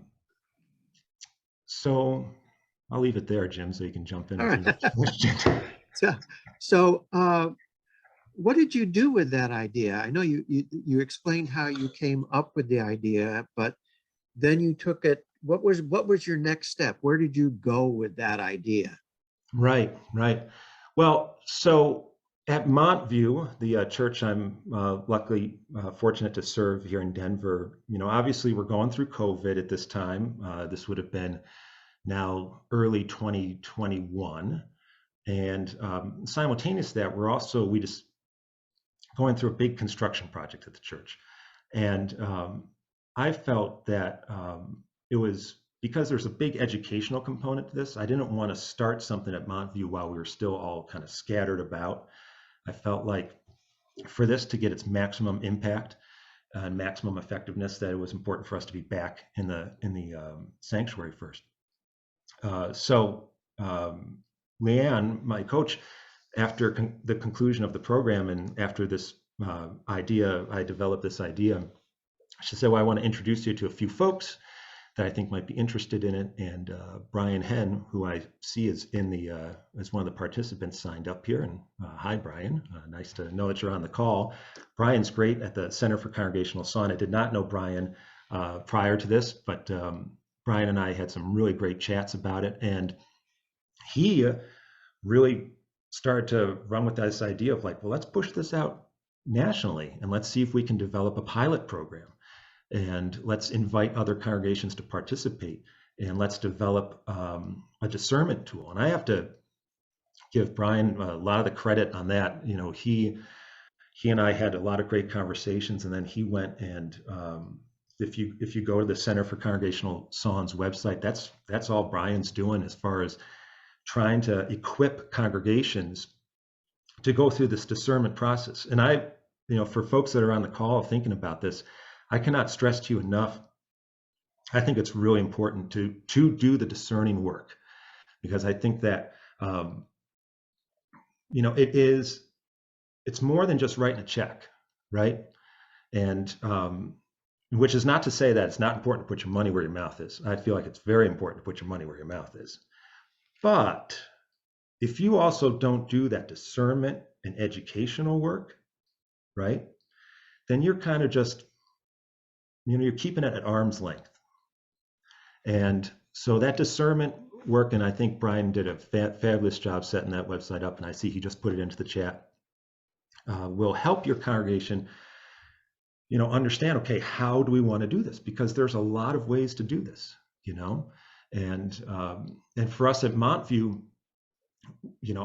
so I'll leave it there, Jim, so you can jump in. All right. So what did you do with that idea? I know you explained how you came up with the idea, but then you took it. What was your next step? Where did you go with that idea? Right. Well, so at Montview, the church I'm luckily fortunate to serve here in Denver, obviously we're going through COVID at this time. This would have been now early 2021. And simultaneous to that, we just going through a big construction project at the church. And I felt that it was, because there's a big educational component to this, I didn't want to start something at Montview while we were still all kind of scattered about. I felt like for this to get its maximum impact and maximum effectiveness, that it was important for us to be back in the sanctuary first. So Leanne, my coach, after the conclusion of the program and after this I developed this idea, she said, well, I want to introduce you to a few folks that I think might be interested in it. And Brian Henn, who I see is as one of the participants, signed up here. And hi, Brian. Nice to know that you're on the call. Brian's great at the Center for Congregational Song. I did not know Brian prior to this, but Brian and I had some really great chats about it. And he really started to run with this idea of like, well, let's push this out nationally and let's see if we can develop a pilot program. And let's invite other congregations to participate, and let's develop a discernment tool. And I have to give Brian a lot of the credit on that. He and I had a lot of great conversations, and then he went and if you go to the Center for Congregational Song's website, that's all Brian's doing as far as trying to equip congregations to go through this discernment process. And for folks that are on the call thinking about this, I cannot stress to you enough, I think it's really important to do the discerning work, because I think that it's more than just writing a check, right? And which is not to say that it's not important to put your money where your mouth is. I feel like it's very important to put your money where your mouth is. But if you also don't do that discernment and educational work, right, then you're kind of just, you're keeping it at arm's length. And so that discernment work, and I think Brian did a fabulous job setting that website up, and I see he just put it into the chat, will help your congregation, understand, okay, how do we want to do this? Because there's a lot of ways to do this, and for us at Montview,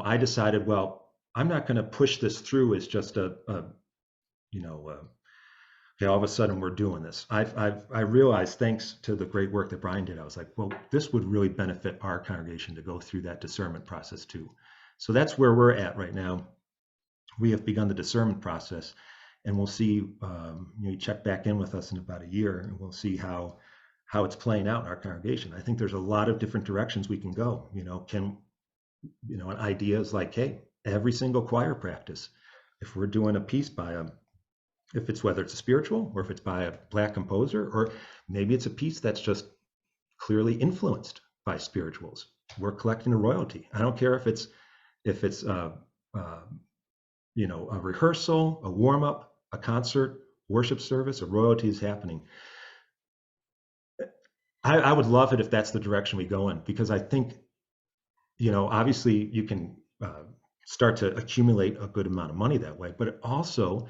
I decided, well, I'm not going to push this through as just okay, all of a sudden we're doing this. I realized, thanks to the great work that Brian did, I was like, well, this would really benefit our congregation to go through that discernment process too. So that's where we're at right now. We have begun the discernment process, and we'll see. You check back in with us in about a year, and we'll see how it's playing out in our congregation. I think there's a lot of different directions we can go. And ideas like, hey, every single choir practice, if we're doing a piece by if it's whether it's a spiritual or if it's by a Black composer, or maybe it's a piece that's just clearly influenced by spirituals, we're collecting a royalty. I don't care if it's a rehearsal, a warm up, a concert, worship service, a royalty is happening. I would love it if that's the direction we go in, because I think, obviously you can start to accumulate a good amount of money that way, but it also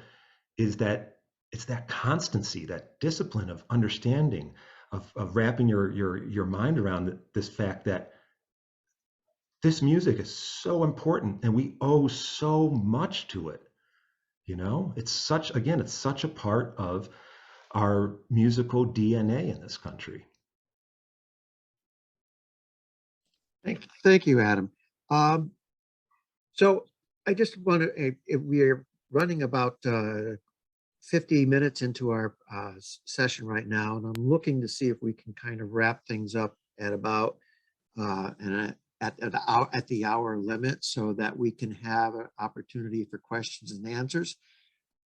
is that it's that constancy, that discipline of understanding, of wrapping your mind around this fact that this music is so important and we owe so much to it. It's such a part of our musical DNA in this country. Thank you, Adam. So I just want to, we are running about 50 minutes into our session right now, and I'm looking to see if we can kind of wrap things up at about at the hour limit, so that we can have an opportunity for questions and answers.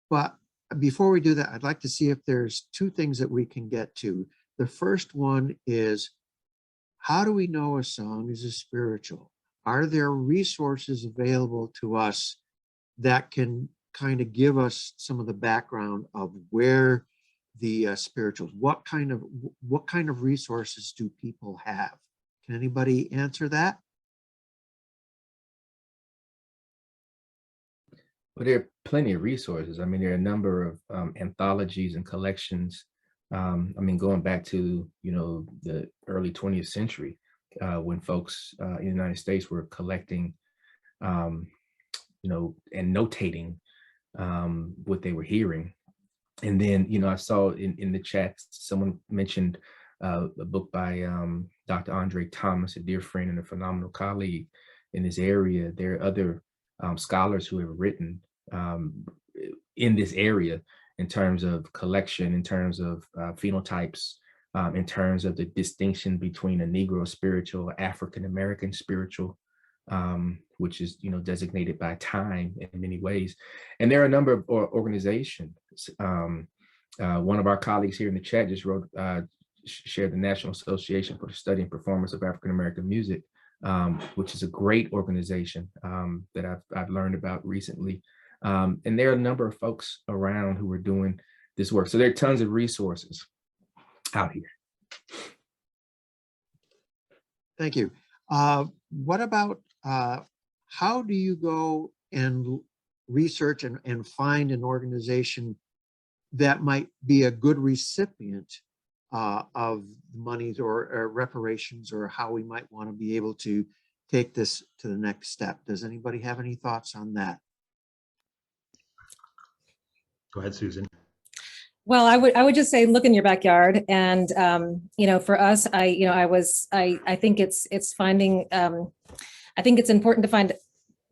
But before we do that, I'd like to see if there's two things that we can get to. The first one is, how do we know a song is a spiritual? Are there resources available to us that can kind of give us some of the background of where the spirituals, what kind of resources do people have? Can anybody answer that? Well, there are plenty of resources. I mean, there are a number of anthologies and collections. Going back to, the early 20th century, when folks in the United States were collecting, and notating what they were hearing. And then, I saw in the chat, someone mentioned a book by Dr. Andre Thomas, a dear friend and a phenomenal colleague in this area. There are other scholars who have written in this area in terms of collection, in terms of phenotypes, in terms of the distinction between a Negro spiritual, African-American spiritual, which is, designated by time in many ways. And there are a number of organizations. One of our colleagues here in the chat just shared the National Association for the Study and Performance of African-American Music, which is a great organization that I've learned about recently. And there are a number of folks around who are doing this work. So there are tons of resources out here. Thank you. What about how do you go and research and find an organization that might be a good recipient of monies or reparations, or how we might want to be able to take this to the next step? Does anybody have any thoughts on that? Go ahead, Susan. Well, I would just say, look in your backyard. And, for us, I think it's finding, I think it's important to find,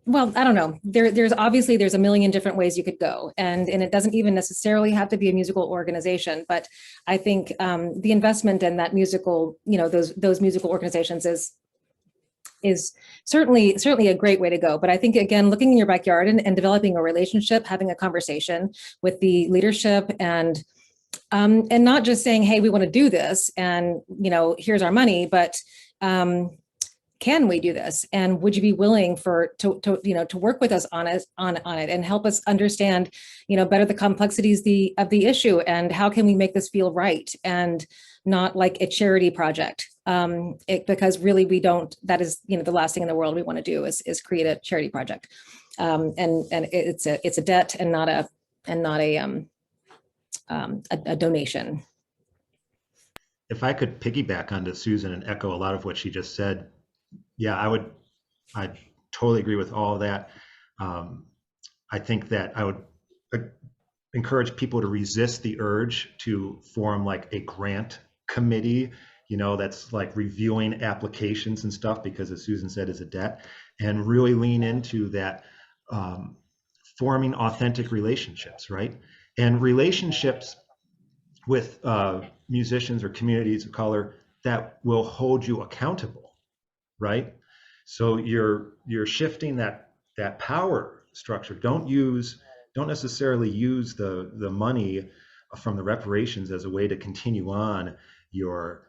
well, I don't know, there's a million different ways you could go. And it doesn't even necessarily have to be a musical organization, but I think the investment in that musical, those musical organizations is certainly a great way to go. But I think, again, looking in your backyard and developing a relationship, having a conversation with the leadership, and not just saying, hey, we want to do this, and here's our money, but can we do this? And would you be willing to work with us on it and help us understand, better the complexities of the issue, and how can we make this feel right and not like a charity project? Because really that is, the last thing in the world we want to do is create a charity project. And it's a debt and not a donation. If I could piggyback onto Susan and echo a lot of what she just said, yeah, totally agree with all of that. I think that I would encourage people to resist the urge to form like a grant committee, that's like reviewing applications and stuff, because as Susan said, is a debt, and really lean into that, forming authentic relationships, right? And relationships with musicians or communities of color that will hold you accountable, right? So you're shifting that power structure. Don't necessarily use the money from the reparations as a way to continue on your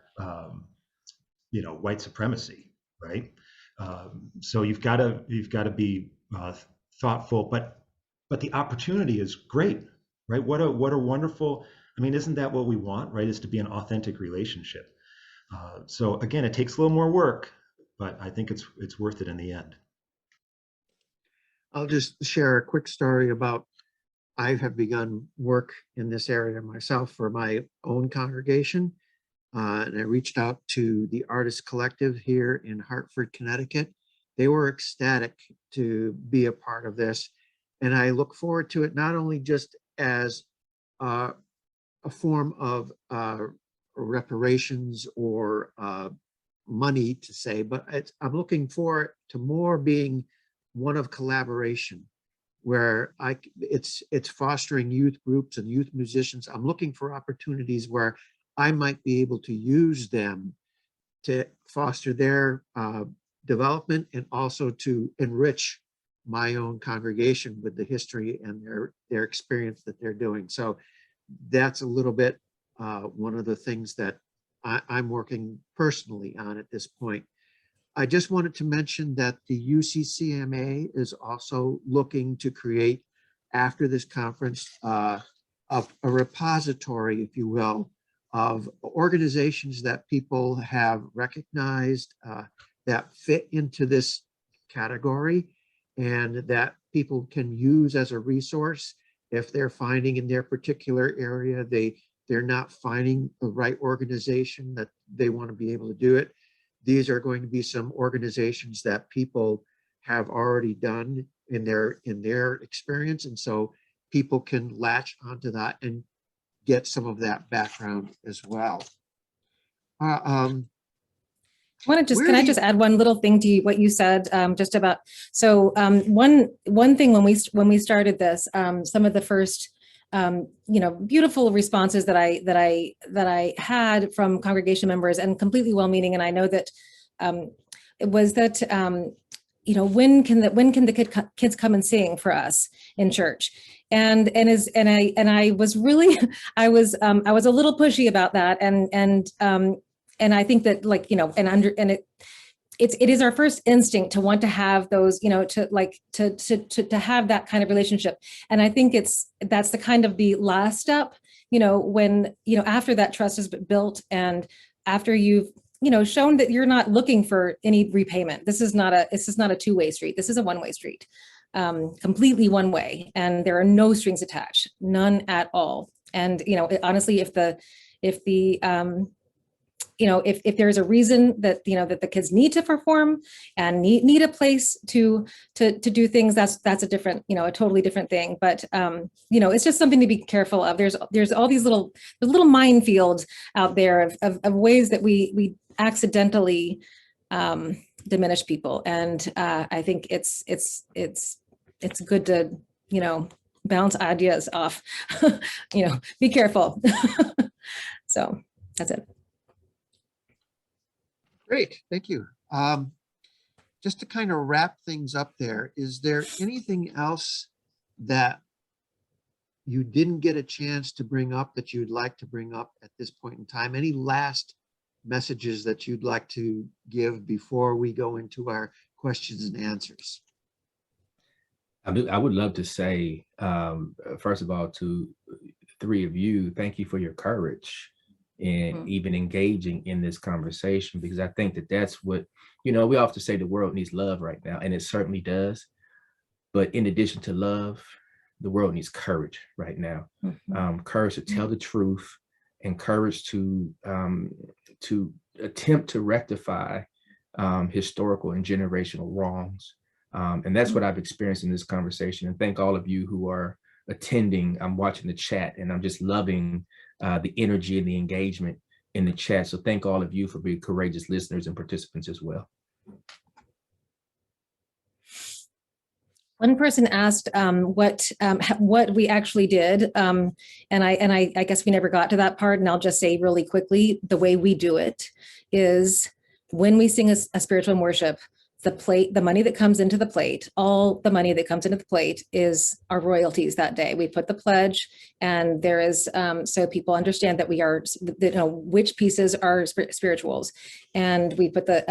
white supremacy, right? So you've got to be thoughtful, but the opportunity is great, right? What a wonderful. I mean, isn't that what we want, right? Is to be an authentic relationship. So again, it takes a little more work, but I think it's worth it in the end. I'll just share a quick story about I have begun work in this area myself for my own congregation. And I reached out to the Artist Collective here in Hartford, Connecticut. They were ecstatic to be a part of this. And I look forward to it not only just as a form of reparations or money to say, but I'm looking forward to more being one of collaboration, where it's fostering youth groups and youth musicians. I'm looking for opportunities where I might be able to use them to foster their development and also to enrich my own congregation with the history and their experience that they're doing. So that's a little bit one of the things that I'm working personally on at this point. I just wanted to mention that the UCCMA is also looking to create, after this conference, a repository, if you will, of organizations that people have recognized that fit into this category and that people can use as a resource if they're finding in their particular area they're not finding the right organization that they want to be able to do it. These are going to be some organizations that people have already done in their experience, and so people can latch onto that and get some of that background as well. Can I just add one little thing to what you said, just about, so one thing when we started this, some of the first beautiful responses that I had from congregation members, and completely well-meaning, and I know that it was that when can the kids come and sing for us in church, and I was really I was a little pushy about that, and I think that it is our first instinct to want to have those, to have that kind of relationship. And I think that's the kind of the last step, when, after that trust has been built and after you've, shown that you're not looking for any repayment. This is not a two-way street. This is a one-way street, completely one way. And there are no strings attached, none at all. And, honestly, if there's a reason that that the kids need to perform and need a place to do things, that's a different, a totally different thing. But it's just something to be careful of. There's all these little minefields out there of ways that we accidentally diminish people, and I think it's good to bounce ideas off. Be careful. So that's it. Great, thank you. Just to kind of wrap things up there, is there anything else that you didn't get a chance to bring up that you'd like to bring up at this point in time? Any last messages that you'd like to give before we go into our questions and answers? I would love to say, first of all, to the three of you, thank you for your courage and even engaging in this conversation, because I think that's what, we often say the world needs love right now, and it certainly does. But in addition to love, the world needs courage right now. Courage to tell the truth, and courage to attempt to rectify historical and generational wrongs. And that's what I've experienced in this conversation. And thank all of you who are attending. I'm watching the chat and I'm just loving the energy and the engagement in the chat. So thank all of you for being courageous listeners and participants as well. One person asked what we actually did, and I guess we never got to that part. And I'll just say really quickly, the way we do it is when we sing a spiritual worship, the money that comes into the plate, all the money that comes into the plate is our royalties that day. We put the pledge, and there is so people understand that we are, which pieces are spirituals, and we put the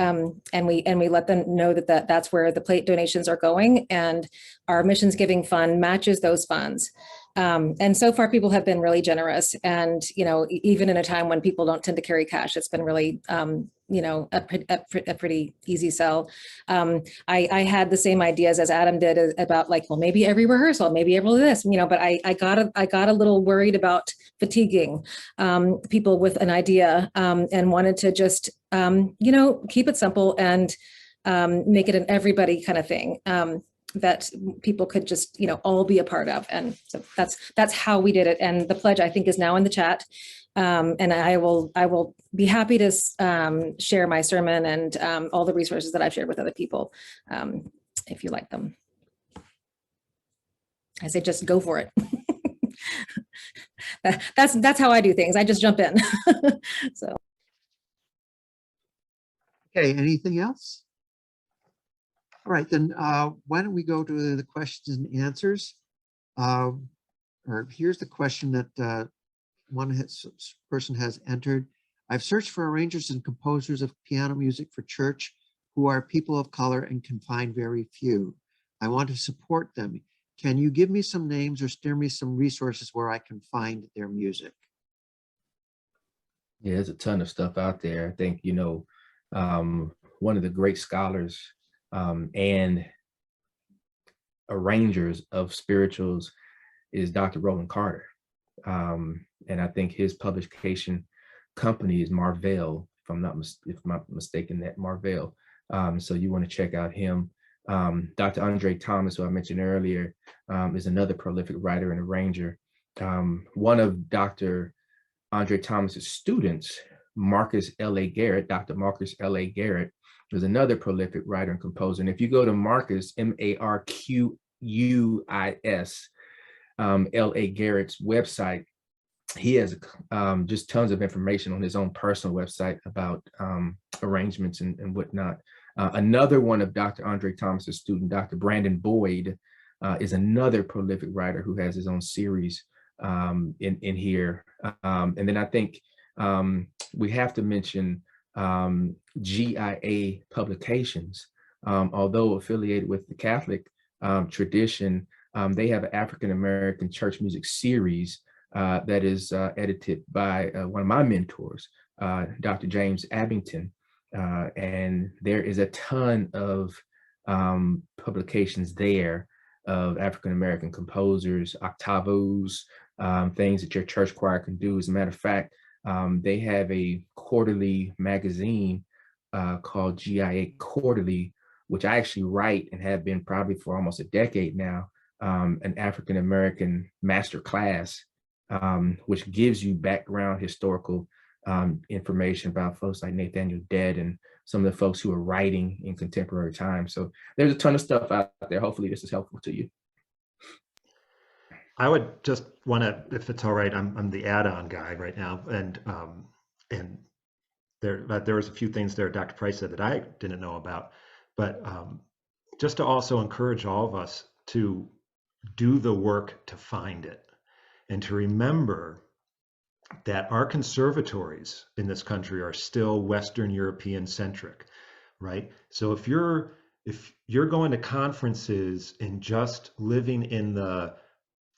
and we let them know that that's where the plate donations are going, and our missions giving fund matches those funds. And so far, people have been really generous, and even in a time when people don't tend to carry cash, it's been really a pretty easy sell. I had the same ideas as Adam did about well, maybe every rehearsal, maybe every this, but I got a little worried about fatiguing people with an idea, and wanted to just keep it simple and make it an everybody kind of thing. That people could just, all be a part of. And so that's how we did it. And the pledge, I think, is now in the chat. And I will be happy to share my sermon and all the resources that I've shared with other people, if you like them. I say, just go for it. That's how I do things. I just jump in. So. Okay, anything else? All right, then why don't we go to the questions and answers? Or here's the question that one person has entered. I've searched for arrangers and composers of piano music for church who are people of color and can find very few. I want to support them. Can you give me some names or steer me some resources where I can find their music? Yeah, there's a ton of stuff out there. I think, one of the great scholars and arrangers of spirituals is Dr. Roland Carter. And I think his publication company is Marvell, if I'm not mistaken, that Marvell. So you want to check out him. Dr. Andre Thomas, who I mentioned earlier, is another prolific writer and arranger. One of Dr. Andre Thomas's students, Marcus L.A. Garrett, Dr. Marcus L.A. Garrett, is another prolific writer and composer. And if you go to Marcus, Marquis, L.A. Garrett's website, he has just tons of information on his own personal website about arrangements and whatnot. Another one of Dr. Andre Thomas's student, Dr. Brandon Boyd, is another prolific writer who has his own series in here. And then I think we have to mention GIA Publications. Although affiliated with the Catholic tradition, they have an African American church music series that is edited by one of my mentors, Dr. James Abington. And there is a ton of publications there of African American composers, octavos, things that your church choir can do. As a matter of fact, they have a quarterly magazine called GIA Quarterly, which I actually write and have been probably for almost a decade now, an African American master class, which gives you background historical information about folks like Nathaniel Dett and some of the folks who are writing in contemporary times. So there's a ton of stuff out there. Hopefully this is helpful to you. I would just want to, if it's all right, I'm the add-on guy right now, and there was a few things there Dr. Price said that I didn't know about, but just to also encourage all of us to do the work to find it, and to remember that our conservatories in this country are still Western European centric, right? So if you're going to conferences and just living in the,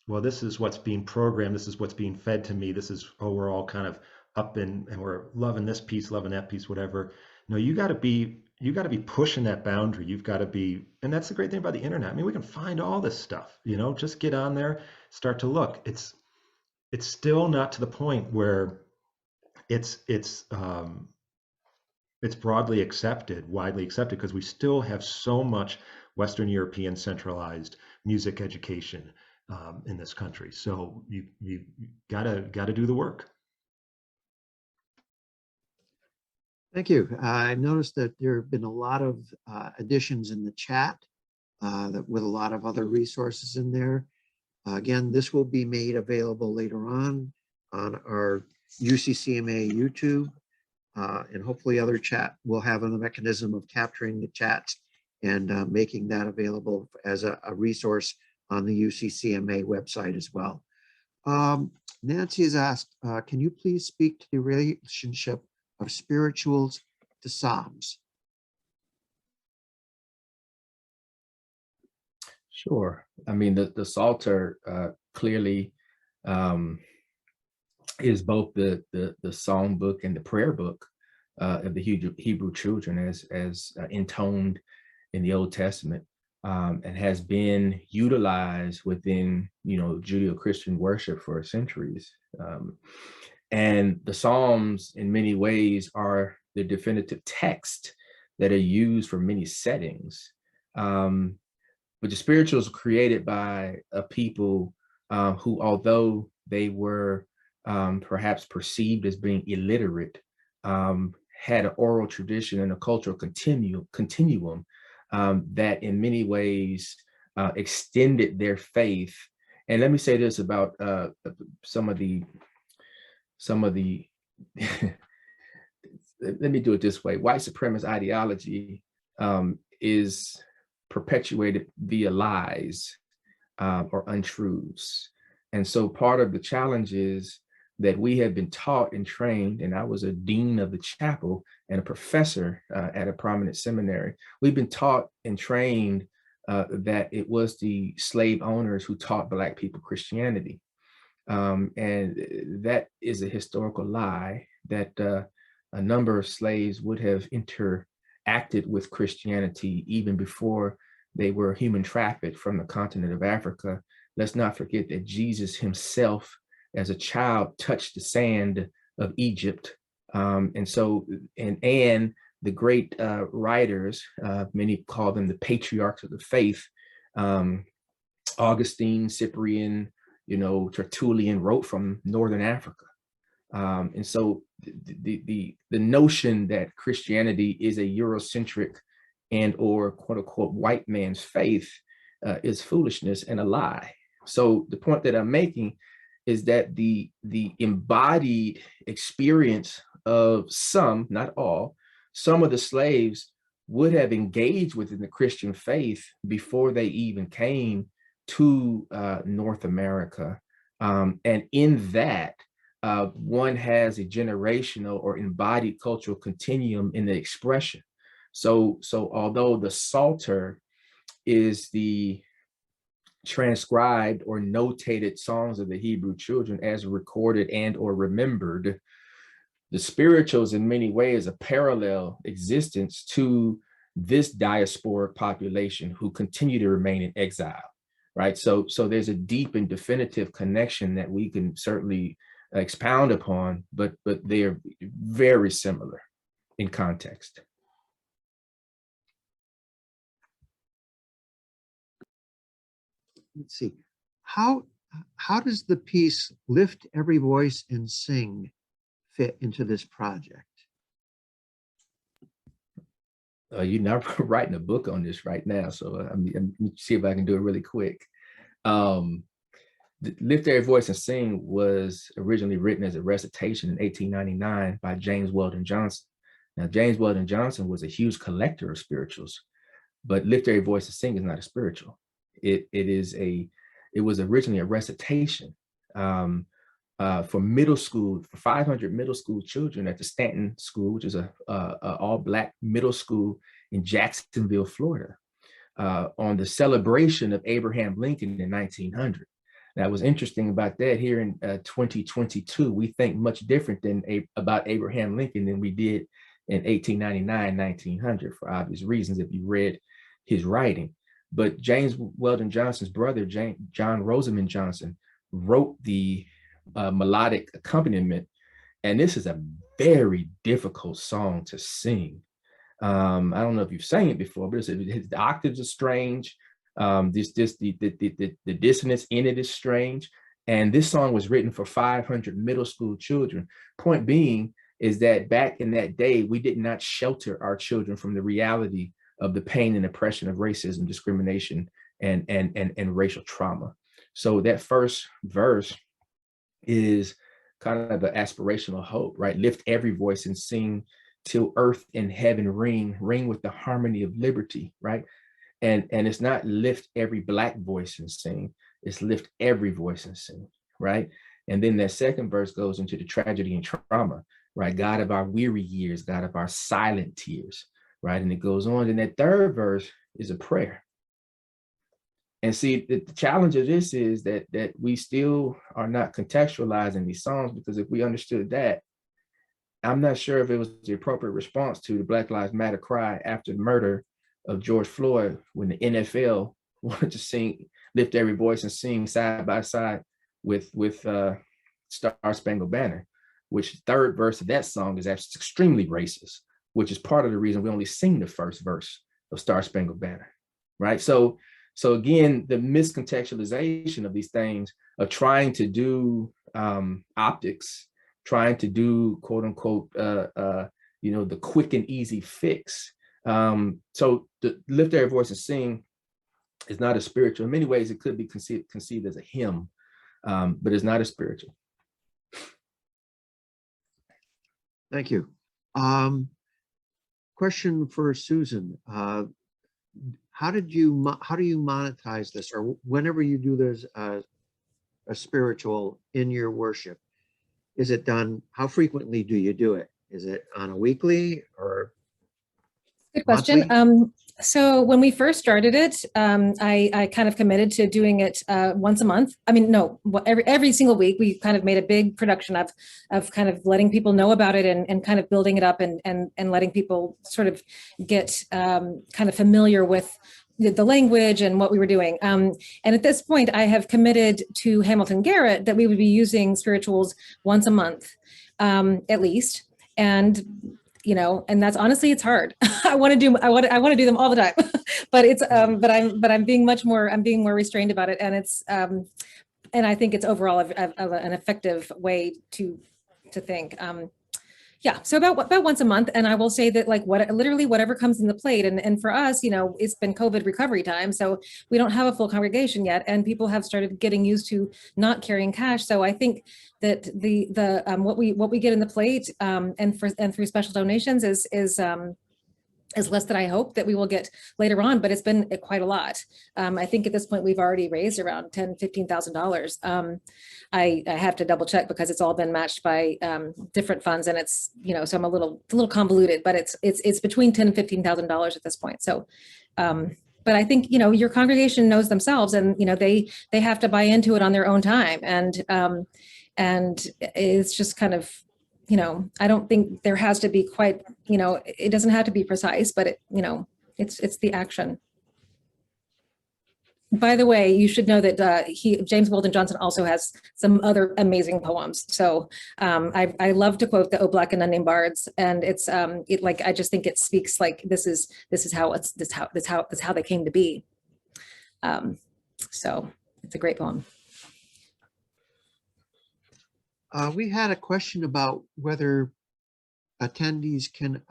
well, this is what's being programmed, this is what's being fed to me, this is, oh, we're all kind of up and we're loving this piece, loving that piece, whatever. No, you got to be pushing that boundary. You've got to be, and that's the great thing about the internet. I mean, we can find all this stuff, just get on there, start to look. It's still not to the point where it's it's broadly accepted, widely accepted, because we still have so much Western European centralized music education in this country. So you gotta do the work. Thank you. I noticed that there have been a lot of additions in the chat with a lot of other resources in there. Again, this will be made available later on our UCCMA YouTube, and hopefully other chat will have a mechanism of capturing the chats and making that available as a resource on the UCCMA website as well. Nancy has asked, can you please speak to the relationship of spirituals to Psalms? Sure. I mean, the Psalter clearly is both the songbook and the prayer book of the Hebrew children, as intoned in the Old Testament, and has been utilized within, Judeo-Christian worship for centuries. And the Psalms, in many ways, are the definitive text that are used for many settings. But the spirituals were created by a people who, although they were perhaps perceived as being illiterate, had an oral tradition and a cultural continuum that in many ways extended their faith. And let me say this about some of the let me do it this way. White supremacist ideology is perpetuated via lies or untruths. And so part of the challenge is that we have been taught and trained, and I was a dean of the chapel and a professor at a prominent seminary. We've been taught and trained that it was the slave owners who taught Black people Christianity. And that is a historical lie, that a number of slaves would have interacted with Christianity even before they were human trafficked from the continent of Africa. Let's not forget that Jesus himself, as a child, touched the sand of Egypt. And the great writers, many call them the patriarchs of the faith, Augustine, Cyprian, Tertullian, wrote from Northern Africa. And so the notion that Christianity is a Eurocentric and or quote unquote white man's faith is foolishness and a lie. So the point that I'm making is that the embodied experience of some, not all, some of the slaves would have engaged within the Christian faith before they even came to North America. And in that, one has a generational or embodied cultural continuum in the expression. So although the Psalter is the transcribed or notated songs of the Hebrew children as recorded and or remembered, the spirituals in many ways a parallel existence to this diasporic population who continue to remain in exile, right? So there's a deep and definitive connection that we can certainly expound upon, but they are very similar in context. Let's see. How does the piece "Lift Every Voice and Sing" fit into this project? You're not writing a book on this right now, so let me see if I can do it really quick. Lift Every Voice and Sing was originally written as a recitation in 1899 by James Weldon Johnson. Now, James Weldon Johnson was a huge collector of spirituals, but Lift Every Voice and Sing is not a spiritual. It was originally a recitation for middle school, for 500 middle school children at the Stanton School, which is a all Black middle school in Jacksonville, Florida, on the celebration of Abraham Lincoln in 1900. Now, what's interesting about that, here in 2022, we think much different about Abraham Lincoln than we did in 1899, 1900, for obvious reasons if you read his writing. But James Weldon Johnson's brother, John Rosamond Johnson, wrote the melodic accompaniment. And this is a very difficult song to sing. I don't know if you've sang it before, but the octaves are strange. The dissonance in it is strange. And this song was written for 500 middle school children. Point being is that back in that day, we did not shelter our children from the reality of the pain and oppression of racism, discrimination, and racial trauma. So that first verse is kind of an aspirational hope, right? Lift every voice and sing till earth and heaven ring with the harmony of liberty, right? And it's not lift every Black voice and sing, it's lift every voice and sing, right? And then that second verse goes into the tragedy and trauma, right? God of our weary years, God of our silent tears, right? And it goes on. And that third verse is a prayer. And see, the challenge of this is that we still are not contextualizing these songs, because if we understood that, I'm not sure if it was the appropriate response to the Black Lives Matter cry after the murder of George Floyd, when the NFL wanted to sing, lift every voice and sing side by side with Star Spangled Banner, which the third verse of that song is actually extremely racist, which is part of the reason we only sing the first verse of Star Spangled Banner, right? So again, the miscontextualization of these things, of trying to do optics, trying to do quote unquote, the quick and easy fix. So the lift every voice and sing is not a spiritual. In many ways, it could be conceived as a hymn, but it's not a spiritual. Thank you. Question for Susan. How do you monetize this, or whenever you do this a spiritual in your worship, is it done? How frequently do you do it? Is it on a weekly or good question? monthly? So when we first started it, I kind of committed to doing it once a month. I mean, no, every single week. We kind of made a big production of kind of letting people know about it and kind of building it up and letting people sort of get kind of familiar with the language and what we were doing. And at this point, I have committed to Hamilton Garrett that we would be using spirituals once a month, at least. And and that's honestly, it's hard. I want to do them all the time, but it's, but I'm being more restrained about it. And it's, and I think it's overall an effective way to think. Yeah, so about once a month. And I will say that literally whatever comes in the plate. And for us, it's been COVID recovery time. So we don't have a full congregation yet. And people have started getting used to not carrying cash. So I think that the what we get in the plate and through special donations is less than I hope that we will get later on, but it's been quite a lot. I think at this point we've already raised around $10,000-15,000. I have to double check because it's all been matched by different funds, and it's so I'm a little convoluted, but it's between $10,000 and $15,000 at this point. So, but I think your congregation knows themselves, and they have to buy into it on their own time, and it's just kind of. I don't think there has to be quite, it doesn't have to be precise, but it's the action. By the way, you should know that James Weldon Johnson also has some other amazing poems. So I love to quote the O Black and Unnamed Bards, and it's I just think it speaks like this is how they came to be. So it's a great poem. We had a question about whether attendees can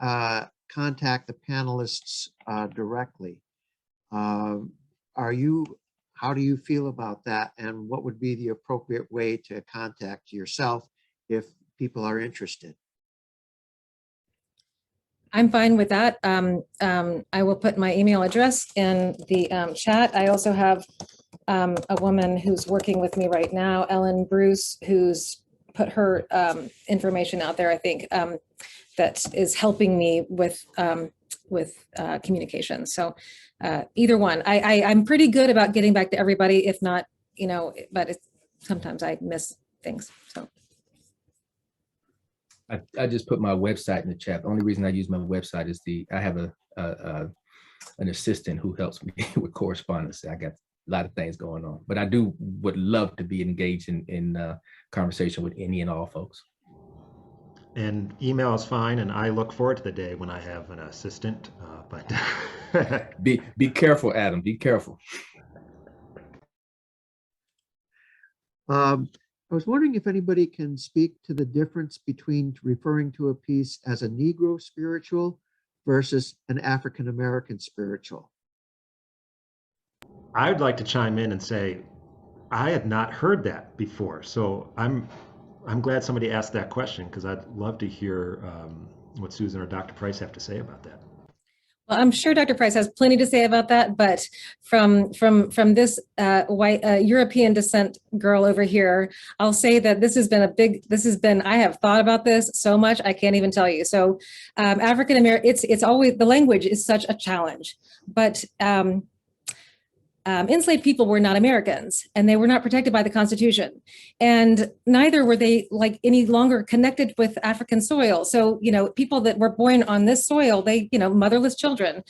contact the panelists directly. How do you feel about that? And what would be the appropriate way to contact yourself if people are interested? I'm fine with that. I will put my email address in the chat. I also have a woman who's working with me right now, Ellen Bruce, who's put her information out there, I think, that is helping me with communication. So either one. I'm pretty good about getting back to everybody, if not, but sometimes I miss things. So I just put my website in the chat. The only reason I use my website is I have an assistant who helps me with correspondence. I got a lot of things going on, but I would love to be engaged in conversation with any and all folks. And email is fine, and I look forward to the day when I have an assistant. But Be careful, Adam. Be careful. I was wondering if anybody can speak to the difference between referring to a piece as a Negro spiritual versus an African American spiritual. I would like to chime in and say I had not heard that before, so I'm glad somebody asked that question, because I'd love to hear what Susan or Dr. Price have to say about that. Well, I'm sure Dr. Price has plenty to say about that, but from this white European descent girl over here, I'll say that I have thought about this so much, I can't even tell you. So African American, it's always, the language is such a challenge, but enslaved people were not Americans, and they were not protected by the Constitution, and neither were they like any longer connected with African soil. So, people that were born on this soil, they, motherless children.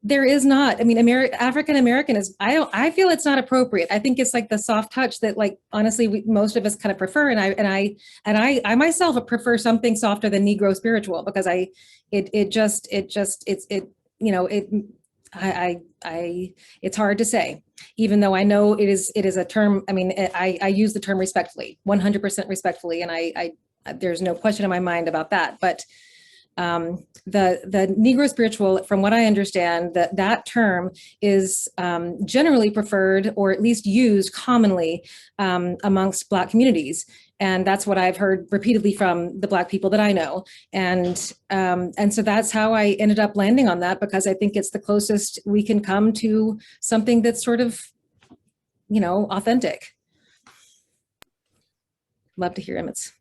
There is not, African American is, I feel it's not appropriate. I think it's like the soft touch that, like, honestly, most of us kind of prefer. And I myself prefer something softer than Negro spiritual, because it's hard to say, even though I know it is a term. I use the term respectfully, 100% respectfully. And I there's no question in my mind about that. But the Negro spiritual, from what I understand, that term is generally preferred, or at least used commonly amongst Black communities. And that's what I've heard repeatedly from the Black people that I know. And so that's how I ended up landing on that, because I think it's the closest we can come to something that's sort of, authentic. Love to hear Emmett's.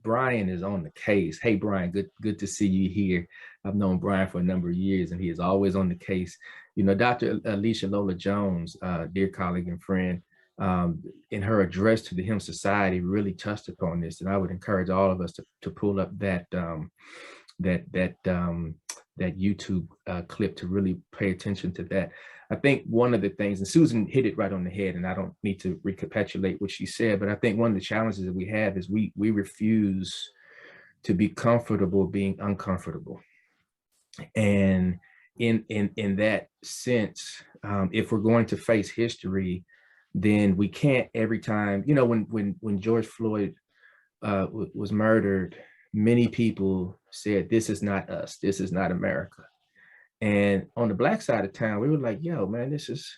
Brian is on the case. Hey, Brian, good to see you here. I've known Brian for a number of years, and he is always on the case. Dr. Alicia Lola Jones, dear colleague and friend, in her address to the Hymn Society, really touched upon this, and I would encourage all of us to pull up that YouTube clip to really pay attention to that. I think one of the things, and Susan hit it right on the head, and I don't need to recapitulate what she said, but I think one of the challenges that we have is we refuse to be comfortable being uncomfortable. And in that sense, if we're going to face history, then we can't every time, when George Floyd was murdered, many people said, this is not us, this is not America. And on the Black side of town, we were like, yo, man, this is,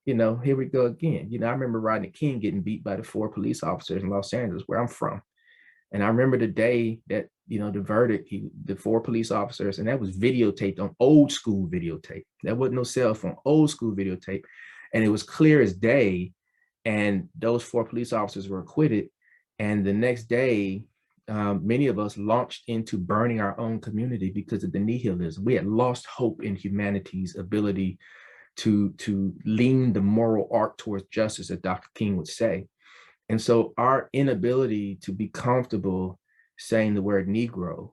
here we go again. I remember Rodney King getting beat by the 4 police officers in Los Angeles, where I'm from. And I remember the day that, the verdict, the 4 police officers, and that was videotaped on old school videotape. There wasn't no cell phone, old school videotape. And it was clear as day. And those 4 police officers were acquitted. And the next day, many of us launched into burning our own community because of the nihilism. We had lost hope in humanity's ability to lean the moral arc towards justice, as Dr. King would say. And so our inability to be comfortable saying the word Negro,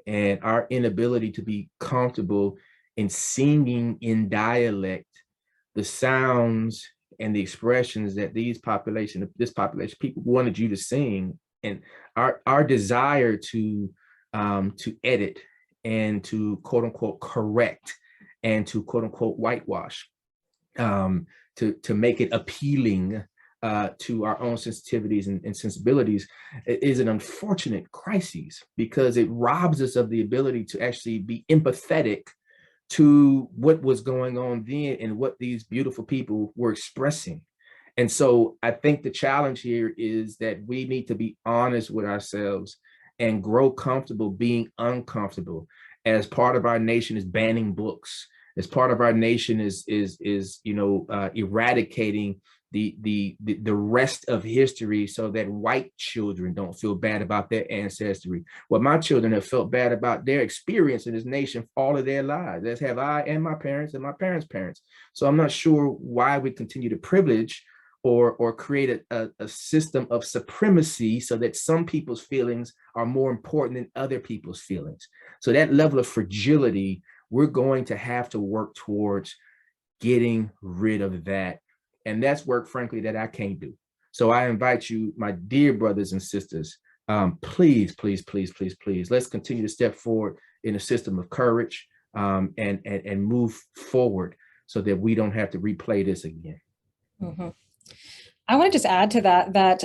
and our inability to be comfortable in singing in dialect the sounds and the expressions that this population people wanted you to sing, and our desire to edit and to quote unquote correct and to quote unquote whitewash, to make it appealing to our own sensitivities and sensibilities, is an unfortunate crisis, because it robs us of the ability to actually be empathetic to what was going on then and what these beautiful people were expressing. And so I think the challenge here is that we need to be honest with ourselves and grow comfortable being uncomfortable. As part of our nation is banning books, as part of our nation is eradicating the rest of history so that white children don't feel bad about their ancestry. Well, my children have felt bad about their experience in this nation all of their lives, as have I and my parents and my parents' parents. So I'm not sure why we continue to privilege or create a system of supremacy so that some people's feelings are more important than other people's feelings. So that level of fragility, we're going to have to work towards getting rid of that. And that's work, frankly, that I can't do. So I invite you, my dear brothers and sisters, please, please, please, please, please, let's continue to step forward in a system of courage, and move forward so that we don't have to replay this again. Mm-hmm. I want to just add to that,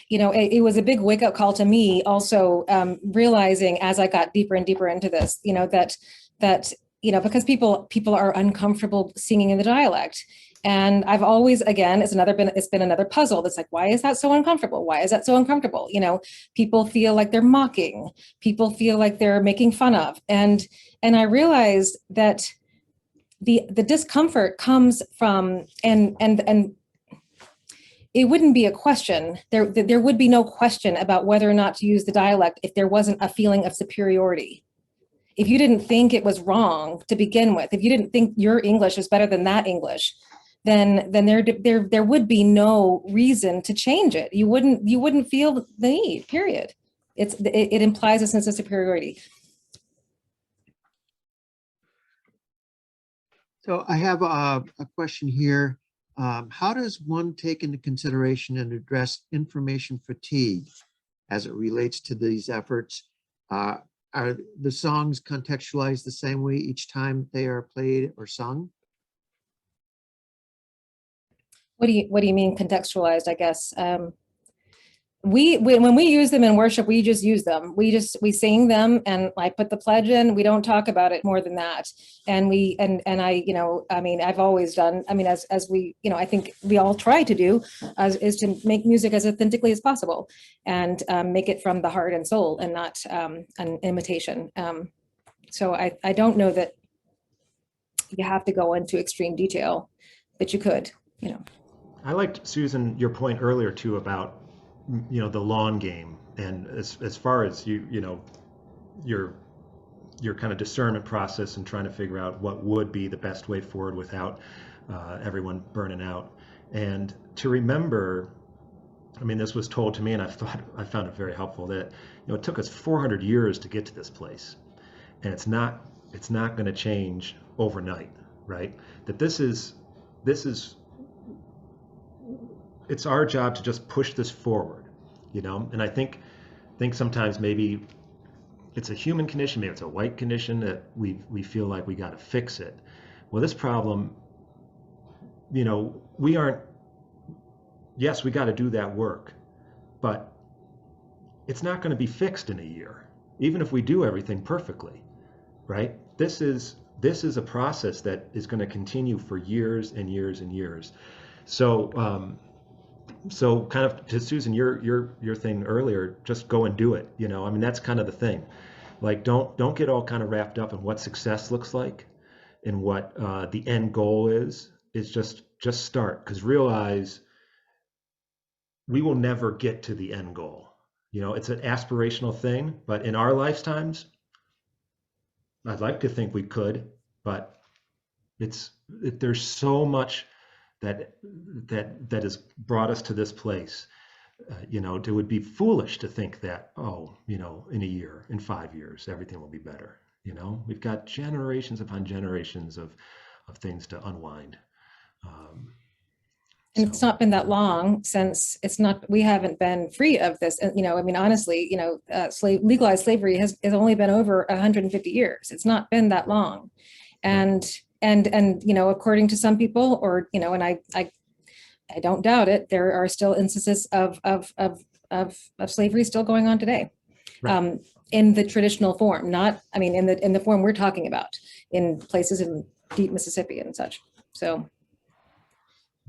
you know, it was a big wake up call to me also, realizing as I got deeper and deeper into this, you know, that, you know, because people are uncomfortable singing in the dialect. And I've always, again, it's been another puzzle that's like, why is that so uncomfortable? Why is that so uncomfortable? You know, people feel like they're mocking, people feel like they're making fun of. And I realized that the discomfort comes from, and it wouldn't be a question. There would be no question about whether or not to use the dialect if there wasn't a feeling of superiority. If you didn't think it was wrong to begin with, if you didn't think your English is better than that English, then there would be no reason to change it. You wouldn't feel the need, period. It implies a sense of superiority. So I have a question here. How does one take into consideration and address information fatigue as it relates to these efforts? Are the songs contextualized the same way each time they are played or sung? What do you mean contextualized, I guess? When we use them in worship, we just use them. We sing them, and I put the pledge in. We don't talk about it more than that. And I, you know, I mean, I've always done, I mean, as we, you know, I think we all try to do, is to make music as authentically as possible, and make it from the heart and soul, and not an imitation. So I don't know that you have to go into extreme detail, but you could, you know. I liked, Susan, your point earlier too about, you know, the long game, and as far as you know, your kind of discernment process and trying to figure out what would be the best way forward without everyone burning out. And to remember, I mean, this was told to me, and I found it very helpful, that, you know, it took us 400 years to get to this place, and it's not going to change overnight, right? That this is it's our job to just push this forward, you know? And I think sometimes maybe it's a human condition, maybe it's a white condition, that we feel like we got to fix it. Well, this problem, you know, yes, we got to do that work, but it's not going to be fixed in a year, even if we do everything perfectly, right? This is a process that is going to continue for years and years and years. So, so kind of to Susan, your thing earlier, just go and do it. You know, I mean, that's kind of the thing. Like, don't get all kind of wrapped up in what success looks like and what the end goal is. It's just start, because realize we will never get to the end goal. You know, it's an aspirational thing, but in our lifetimes, I'd like to think we could, but there's so much that has brought us to this place. You know, it would be foolish to think that, oh, you know, in a year, in 5 years, everything will be better. You know, we've got generations upon generations of things to unwind. And it's not been that long since we haven't been free of this. And, you know, I mean, honestly, you know, legalized slavery has only been over 150 years. It's not been that long. And, you know, according to some people, or, you know, and I don't doubt it, there are still instances of slavery still going on today. Right. In the traditional form, not, I mean, in the form we're talking about, in places in deep Mississippi and such. So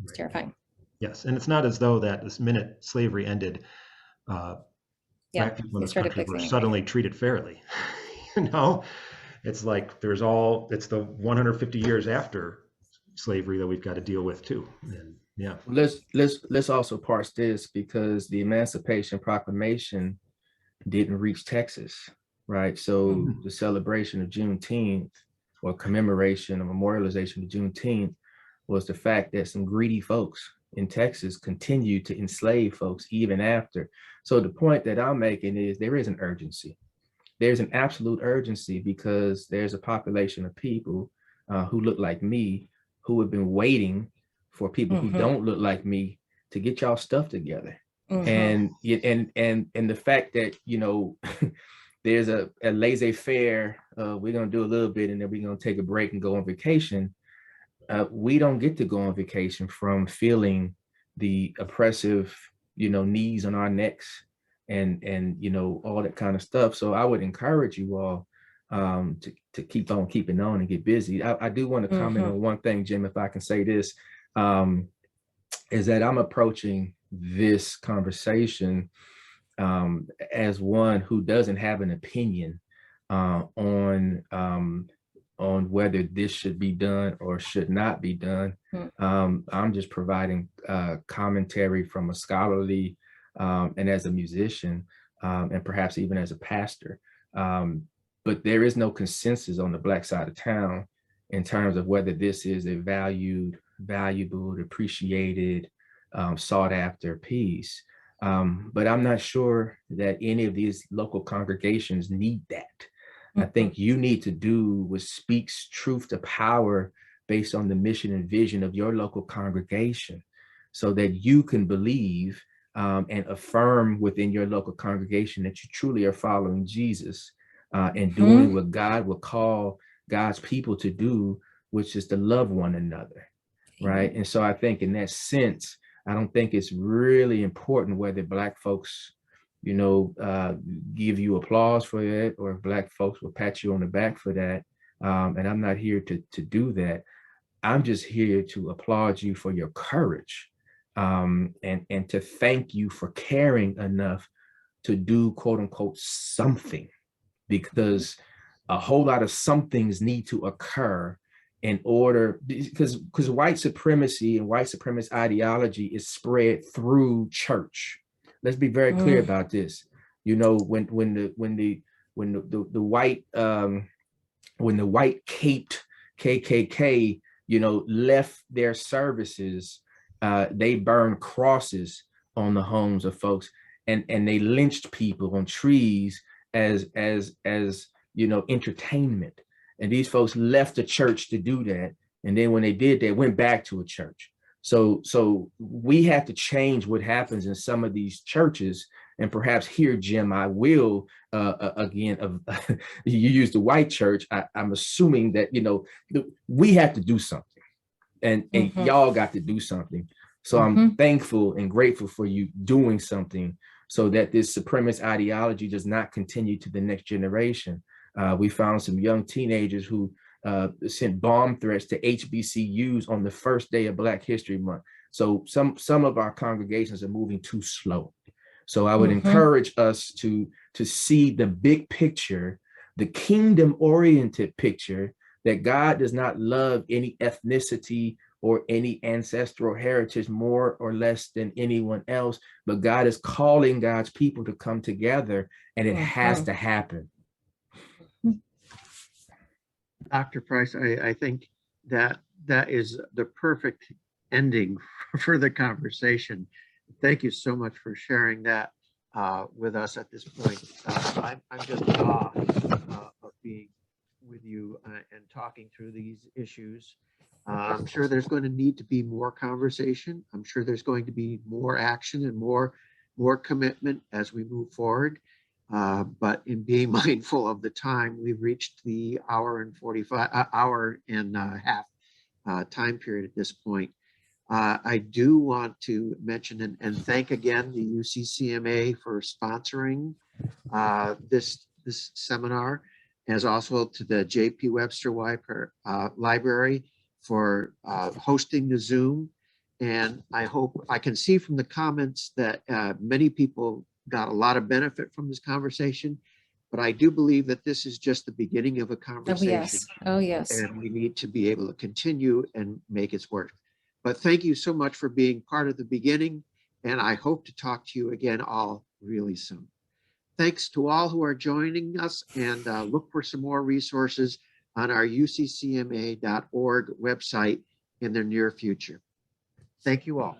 it's terrifying. Yes, and it's not as though that this minute slavery ended, black people in this country were suddenly treated fairly. You know, it's like it's the 150 years after slavery that we've got to deal with too. And yeah, let's also parse this, because the Emancipation Proclamation didn't reach Texas, right? So the celebration of Juneteenth, or commemoration or memorialization of Juneteenth, was the fact that some greedy folks in Texas continued to enslave folks even after. So the point that I'm making is there is an urgency. There's an absolute urgency, because there's a population of people who look like me, who have been waiting for people who don't look like me to get y'all stuff together. Mhm. And the fact that, you know, there's a laissez-faire, we're going to do a little bit and then we're going to take a break and go on vacation. We don't get to go on vacation from feeling the oppressive, you know, knees on our necks and you know, all that kind of stuff. So I would encourage you all to keep on keeping on and get busy. I do want to comment on one thing, Jim, if I can say this, is that I'm approaching this conversation as one who doesn't have an opinion on whether this should be done or should not be done. I'm just providing commentary from a scholarly and as a musician and perhaps even as a pastor. But there is no consensus on the Black side of town in terms of whether this is a valued, valuable, appreciated, sought after piece. But I'm not sure that any of these local congregations need that. I think you need to do what speaks truth to power based on the mission and vision of your local congregation, so that you can believe and affirm within your local congregation that you truly are following Jesus and doing what God will call God's people to do, which is to love one another, right? And so I think in that sense, I don't think it's really important whether Black folks, you know, give you applause for that, or if Black folks will pat you on the back for that. And I'm not here to do that. I'm just here to applaud you for your courage and to thank you for caring enough to do, quote unquote, something, because a whole lot of somethings need to occur in order, because white supremacy and white supremacist ideology is spread through church. Let's be very clear about this. You know, when the white caped KKK, you know, left their services, they burned crosses on the homes of folks, and they lynched people on trees as you know, entertainment. And these folks left the church to do that. And then when they did, they went back to a church. So we have to change what happens in some of these churches. And perhaps here, Jim, I will, again, you use the white church. I'm assuming that, you know, we have to do something, and y'all got to do something. So I'm thankful and grateful for you doing something so that this supremacist ideology does not continue to the next generation. We found some young teenagers who sent bomb threats to HBCUs on the first day of Black History Month. So some of our congregations are moving too slow. So I would encourage us to see the big picture, the kingdom-oriented picture, that God does not love any ethnicity or any ancestral heritage more or less than anyone else, but God is calling God's people to come together, and it has to happen. Dr. Price, I think that is the perfect ending for the conversation. Thank you so much for sharing that with us at this point. I'm just in awe of being with you and talking through these issues. I'm sure there's going to need to be more conversation. I'm sure there's going to be more action and more commitment as we move forward. But in being mindful of the time, we've reached the hour and a half time period at this point. I do want to mention and thank again the UCCMA for sponsoring this seminar, as also to the J.P. Webster Library for hosting the Zoom. And I hope I can see from the comments that many people got a lot of benefit from this conversation, but I do believe that this is just the beginning of a conversation. Oh, yes. Oh, yes. And we need to be able to continue and make it work. But thank you so much for being part of the beginning, and I hope to talk to you again all really soon. Thanks to all who are joining us, and look for some more resources on our uccma.org website in the near future. Thank you all.